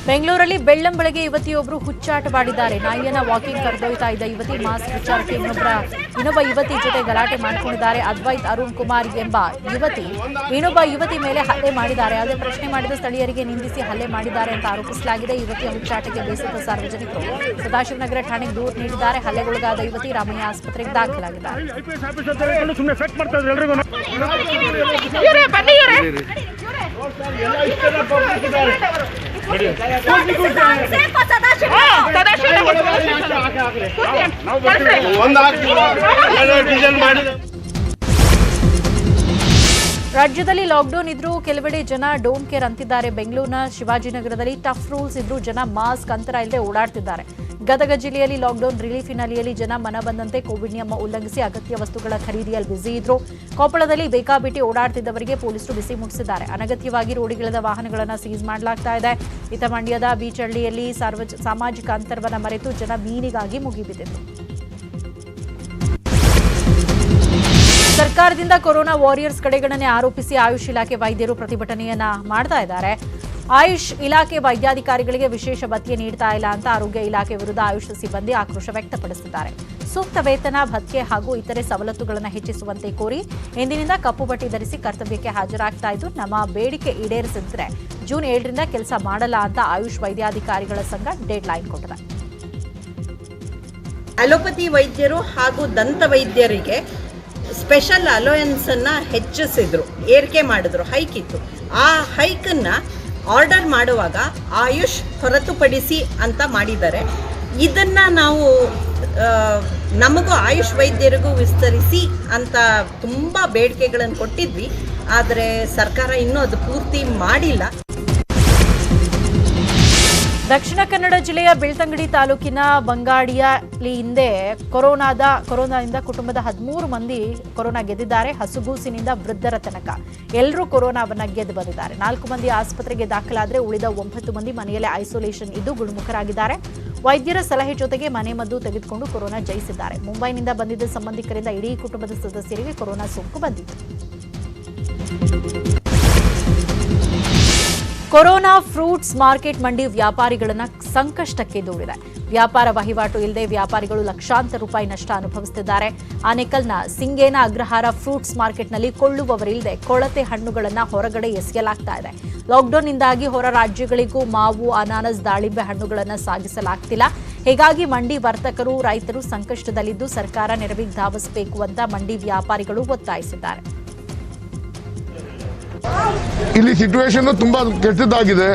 ಬೆಂಗಳೂರಲ್ಲಿ ಬೆಳ್ಳಂಬೆಳಗ್ಗೆ ಯುವತಿಯೊಬ್ಬರು ಹುಚ್ಚಾಟವಾಡಿದ್ದಾರೆ. ನಾಯಿಯನ್ನ ವಾಕಿಂಗ್ ಕರೆದೊಯ್ತಾ ಇದ್ದ ಯುವತಿ ಮಾಸ್ಕ್ ವಿಚಾರಕ್ಕೆ ಇನ್ನೊಬ್ಬ ಯುವತಿ ಜೊತೆ ಗಲಾಟೆ ಮಾಡಿಕೊಂಡಿದ್ದಾರೆ. ಅದ್ವೈತ್ ಅರುಣ್ ಕುಮಾರ್ ಎಂಬ ಯುವತಿ ಇನ್ನೊಬ್ಬ ಯುವತಿ ಮೇಲೆ ಹಲ್ಲೆ ಮಾಡಿದ್ದಾರೆ. ಅದೇ ಪ್ರಶ್ನೆ ಮಾಡಿದ ಸ್ಥಳೀಯರಿಗೆ ನಿಂದಿಸಿ ಹಲ್ಲೆ ಮಾಡಿದ್ದಾರೆ ಅಂತ ಆರೋಪಿಸಲಾಗಿದೆ. ಯುವತಿಯ ಹುಚ್ಚಾಟಕ್ಕೆ ಬೇಸತ್ತ ಸಾರ್ವಜನಿಕರು ಸದಾಶಿವನಗರ ಠಾಣೆಗೆ ದೂರು ನೀಡಿದ್ದಾರೆ. ಹಲ್ಲೆಗೊಳಗಾದ ಯುವತಿ ರಾಮಯ್ಯ ಆಸ್ಪತ್ರೆಗೆ ದಾಖಲಾಗಿದ್ದಾರೆ. ರಾಜ್ಯದಲ್ಲಿ ಲಾಕ್ಡೌನ್ ಇದ್ರೂ ಕೆಲವೆಡೆ ಜನ ಡೋಂಟ್ ಕೇರ್ ಅಂತಿದ್ದಾರೆ. ಬೆಂಗಳೂರಿನ ಶಿವಾಜಿನಗರದಲ್ಲಿ ಟಫ್ ರೂಲ್ಸ್ ಇದ್ರೂ ಜನ ಮಾಸ್ಕ್ ಅಂತರ ಇಲ್ಲದೆ ಓಡಾಡ್ತಿದ್ದಾರೆ. ಗದಗ ಜಿಲ್ಲೆಯಲ್ಲಿ ಲಾಕ್ಡೌನ್ ರಿಲೀಫ್ ಹಿನ್ನೆಲೆಯಲ್ಲಿ ಜನ ಮನ ಬಂದಂತೆ ಕೋವಿಡ್ ನಿಯಮ ಉಲ್ಲಂಘಿಸಿ ಅಗತ್ಯ ವಸ್ತುಗಳ ಖರೀದಿಯಲ್ಲಿ ಬ್ಯುಸಿ ಇದ್ರು. ಕೊಪ್ಪಳದಲ್ಲಿ ಬೇಕಾಬಿಟ್ಟಿ ಓಡಾಡ್ತಿದ್ದವರಿಗೆ ಪೊಲೀಸರು ಬಿಸಿ ಮುಟ್ಟಿಸಿದ್ದಾರೆ. ಅನಗತ್ಯವಾಗಿ ರೋಡಿಗಿಳಿದ ವಾಹನಗಳನ್ನು ಸೀಸ್ ಮಾಡಲಾಗ್ತಾ ಇದೆ. ಇತ್ತ ಮಂಡ್ಯದ ಬೀಚಹಳ್ಳಿಯಲ್ಲಿ ಸಾಮಾಜಿಕ ಅಂತರವನ್ನು ಮರೆತು ಜನ ಮೀನಿಗಾಗಿ ಮುಗಿಬಿದ್ದಿದ್ರು. ಸರ್ಕಾರದಿಂದ ಕೊರೋನಾ ವಾರಿಯರ್ಸ್ ಕಡೆಗಣನೆ ಆರೋಪಿಸಿ ಆಯುಷ್ ಇಲಾಖೆ ವೈದ್ಯರು ಪ್ರತಿಭಟನೆಯನ್ನ ಮಾಡ್ತಾ ಇದ್ದಾರೆ. ಆಯುಷ್ ಇಲಾಖೆ ವೈದ್ಯಾಧಿಕಾರಿಗಳಿಗೆ ವಿಶೇಷ ಭತ್ಯೆ ನೀಡ್ತಾ ಇಲ್ಲ ಅಂತ ಆರೋಗ್ಯ ಇಲಾಖೆ ವಿರುದ್ಧ ಆಯುಷ್ ಸಿಬ್ಬಂದಿ ಆಕ್ರೋಶ ವ್ಯಕ್ತಪಡಿಸಿದ್ದಾರೆ. ಸೂಕ್ತ ವೇತನ, ಭತ್ಯೆ ಹಾಗೂ ಇತರೆ ಸವಲತ್ತುಗಳನ್ನು ಹೆಚ್ಚಿಸುವಂತೆ ಕೋರಿ ಇಂದಿನಿಂದ ಕಪ್ಪು ಪಟ್ಟಿ ಧರಿಸಿ ಕರ್ತವ್ಯಕ್ಕೆ ಹಾಜರಾಗ್ತಾ ಇದ್ದು, ನಮ್ಮ ಬೇಡಿಕೆ ಈಡೇರಿಸಿದ್ರೆ ಜೂನ್ 7ರಿಂದ ಕೆಲಸ ಮಾಡಲ್ಲ ಅಂತ ಆಯುಷ್ ವೈದ್ಯಾಧಿಕಾರಿಗಳ ಸಂಘ ಡೆಡ್ ಲೈನ್ ಕೊಟ್ಟಿದೆ. ಅಲೋಪತಿ ವೈದ್ಯರು ಹಾಗೂ ದಂತ ವೈದ್ಯರಿಗೆ ಸ್ಪೆಷಲ್ ಅಲೋಯನ್ಸ್ ಅನ್ನ ಹೆಚ್ಚಿಸಿದ್ರು, ಏರಿಕೆ ಮಾಡಿದ್ರು, ಹೈಕ್ ಇತ್ತು. ಆ ಹೈಕನ್ನ ಆರ್ಡರ್ ಮಾಡುವಾಗ ಆಯುಷ್ ಹೊರತುಪಡಿಸಿ ಅಂತ ಮಾಡಿದ್ದಾರೆ. ಇದನ್ನ ನಾವು ನಮಗೂ ಆಯುಷ್ ವೈದ್ಯರಿಗೂ ವಿಸ್ತರಿಸಿ ಅಂತ ತುಂಬ ಬೇಡಿಕೆಗಳನ್ನು ಕೊಟ್ಟಿದ್ವಿ. ಆದರೆ ಸರ್ಕಾರ ಇನ್ನೂ ಅದು ಪೂರ್ತಿ ಮಾಡಿಲ್ಲ. ದಕ್ಷಿಣ ಕನ್ನಡ ಜಿಲ್ಲೆಯ ಬೆಳ್ತಂಗಡಿ ತಾಲೂಕಿನ ಬಂಗಾಡಿಯಲ್ಲಿ ಹಿಂದೆ ಕೊರೋನಾದಿಂದ ಕುಟುಂಬದ 13 ಮಂದಿ ಕೊರೋನಾ ಗೆದ್ದಿದ್ದಾರೆ. ಹಸುಗೂಸಿನಿಂದ ವೃದ್ಧರ ತನಕ ಎಲ್ಲರೂ ಕೊರೋನಾವನ್ನ ಗೆದ್ದು ಬಂದಿದ್ದಾರೆ. 4 ಮಂದಿ ಆಸ್ಪತ್ರೆಗೆ ದಾಖಲಾದರೆ ಉಳಿದ 9 ಮಂದಿ ಮನೆಯಲ್ಲೇ ಐಸೋಲೇಷನ್ ಇದ್ದು ಗುಣಮುಖರಾಗಿದ್ದಾರೆ. ವೈದ್ಯರ ಸಲಹೆ ಜೊತೆಗೆ ಮನೆ ಮದ್ದು ತೆಗೆದುಕೊಂಡು ಕೊರೋನಾ ಜಯಿಸಿದ್ದಾರೆ. ಮುಂಬೈನಿಂದ ಬಂದಿದ್ದ ಸಂಬಂಧಿಕರಿಂದ ಇಡೀ ಕುಟುಂಬದ ಸದಸ್ಯರಿಗೆ ಕೊರೋನಾ ಸೋಂಕು ಬಂದಿತ್ತು. ಕೊರೋನಾ ಫ್ರೂಟ್ಸ್ ಮಾರ್ಕೆಟ್ ಮಂಡಿ ವ್ಯಾಪಾರಿಗಳನ್ನ ಸಂಕಷ್ಟಕ್ಕೆ ದೂಡಿದೆ. ವ್ಯಾಪಾರ ವಹಿವಾಟು ಇಲ್ಲದೆ ವ್ಯಾಪಾರಿಗಳು ಲಕ್ಷಾಂತರ ರೂಪಾಯಿ ನಷ್ಟ ಅನುಭವಿಸುತ್ತಿದ್ದಾರೆ. ಆನೇಕಲ್ನ ಸಿಂಗೇನ ಅಗ್ರಹಾರ ಫ್ರೂಟ್ಸ್ ಮಾರ್ಕೆಟ್ನಲ್ಲಿ ಕೊಳ್ಳುವವರಿಲ್ಲದೆ ಕೊಳತೆ ಹಣ್ಣುಗಳನ್ನು ಹೊರಗಡೆ ಎಸೆಯಲಾಗ್ತಾ ಇದೆ. ಲಾಕ್ಡೌನ್ನಿಂದಾಗಿ ಹೊರ ರಾಜ್ಯಗಳಿಗೂ ಮಾವು, ಅನಾನಸ್, ದಾಳಿಂಬೆ ಹಣ್ಣುಗಳನ್ನು ಸಾಗಿಸಲಾಗ್ತಿಲ್ಲ. ಹೀಗಾಗಿ ಮಂಡಿ ವರ್ತಕರು, ರೈತರು ಸಂಕಷ್ಟದಲ್ಲಿದ್ದು ಸರ್ಕಾರ ನೆರವಿಗೆ ಧಾವಿಸಬೇಕು ಅಂತ ಮಂಡಿ ವ್ಯಾಪಾರಿಗಳು ಒತ್ತಾಯಿಸಿದ್ದಾರೆ. ಇಲ್ಲಿ ಸಿಚುವೇಶನ್ ತುಂಬಾ ಕೆಟ್ಟದಾಗಿದೆ.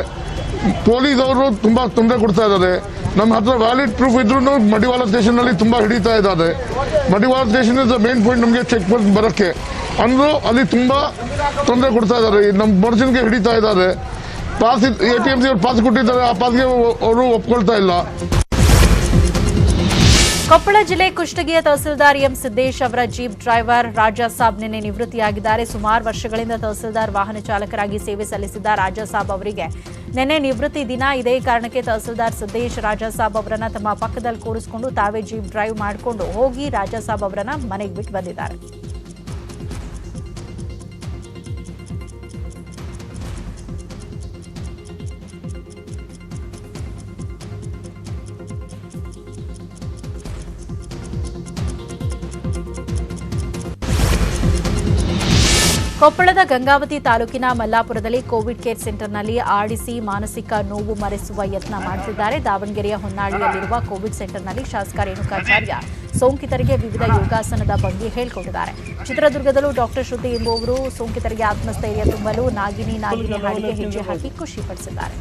ಪೊಲೀಸ್ ಅವರು ತುಂಬಾ ತೊಂದರೆ ಕೊಡ್ತಾ ಇದ್ದಾರೆ. ನಮ್ಮ ಹತ್ರ ವ್ಯಾಲಿಡ್ ಪ್ರೂಫ್ ಇದ್ರೂ ಮಡಿವಾಳ ಸ್ಟೇಷನ್ ನಲ್ಲಿ ತುಂಬಾ ಹಿಡಿತಾ ಇದ್ದಾರೆ. Madiwala station is the main point ನಮಗೆ ಚೆಕ್ ಪೋಸ್ಟ್ ಬರೋಕ್ಕೆ. ಅಂದ್ರೂ ಅಲ್ಲಿ ತುಂಬಾ ತೊಂದರೆ ಕೊಡ್ತಾ ಇದ್ದಾರೆ. ನಮ್ಮ ಮನುಷ್ಯನಿಗೆ ಹಿಡಿತಾ ಇದ್ದಾರೆ. ಪಾಸ್ APMC ಅವ್ರು ಪಾಸ್ ಕೊಟ್ಟಿದ್ದಾರೆ, ಆ ಪಾಸ್ಗೆ ಅವರು ಒಪ್ಕೊಳ್ತಾ ಇಲ್ಲ. ಕೊಪ್ಪಳ ಜಿಲ್ಲೆ ಕುಷ್ಟಗಿಯ ತಹಸೀಲ್ದಾರ್ ಎಂ ಸಿದ್ದೇಶ್ ಅವರ ಜೀಪ್ ಡ್ರೈವರ್ ರಾಜಾ ಸಾಬ್ ನಿನ್ನೆ ನಿವೃತ್ತಿಯಾಗಿದ್ದಾರೆ. ಸುಮಾರು ವರ್ಷಗಳಿಂದ ತಹಸೀಲ್ದಾರ್ ವಾಹನ ಚಾಲಕರಾಗಿ ಸೇವೆ ಸಲ್ಲಿಸಿದ್ದ ರಾಜಾ ಸಾಬ್ ಅವರಿಗೆ ನಿನ್ನೆ ನಿವೃತ್ತಿ ದಿನ. ಇದೇ ಕಾರಣಕ್ಕೆ ತಹಸೀಲ್ದಾರ್ ಸಿದ್ದೇಶ್ ರಾಜಾ ಸಾಬ್ ಅವರನ್ನ ತಮ್ಮ ಪಕ್ಕದಲ್ಲಿ ಕೂರಿಸಿಕೊಂಡು ತಾವೇ ಜೀಪ್ ಡ್ರೈವ್ ಮಾಡಿಕೊಂಡು ಹೋಗಿ ರಾಜಾ ಸಾಬ್ ಅವರನ್ನ ಮನೆಗೆ ಬಿಟ್ಟು ಬಂದಿದ್ದಾರೆ. ಕೊಪ್ಪಳದ ಗಂಗಾವತಿ ತಾಲೂಕಿನ ಮಲ್ಲಾಪುರದಲ್ಲಿ ಕೋವಿಡ್ ಕೇರ್ ಸೆಂಟರ್ನಲ್ಲಿ ಆಡಿಸಿ ಮಾನಸಿಕ ನೋವು ಮರೆಸುವ ಯತ್ನ ಮಾಡುತ್ತಿದ್ದಾರೆ. ದಾವಣಗೆರೆಯ ಹೊನ್ನಾಳಿಯಲ್ಲಿರುವ ಕೋವಿಡ್ ಸೆಂಟರ್ನಲ್ಲಿ ಶಾಸಕ ರೇಣುಕಾಚಾರ್ಯ ಸೋಂಕಿತರಿಗೆ ವಿವಿಧ ಯೋಗಾಸನದ ಬಗ್ಗೆ ಹೇಳಿಕೊಟ್ಟಿದ್ದಾರೆ. ಚಿತ್ರದುರ್ಗದಲ್ಲೂ ಡಾಕ್ಟರ್ ಶ್ರುತಿ ಎಂಬುವವರು ಸೋಂಕಿತರಿಗೆ ಆತ್ಮಸ್ಥೈರ್ಯ ತುಂಬಲು ನಾಗಿನಿ ನಾಗಿನಿ ಹಾಡಿಗೆ ಹೆಜ್ಜೆ ಹಾಕಿ ಖುಷಿ ಪಡಿಸಿದ್ದಾರೆ.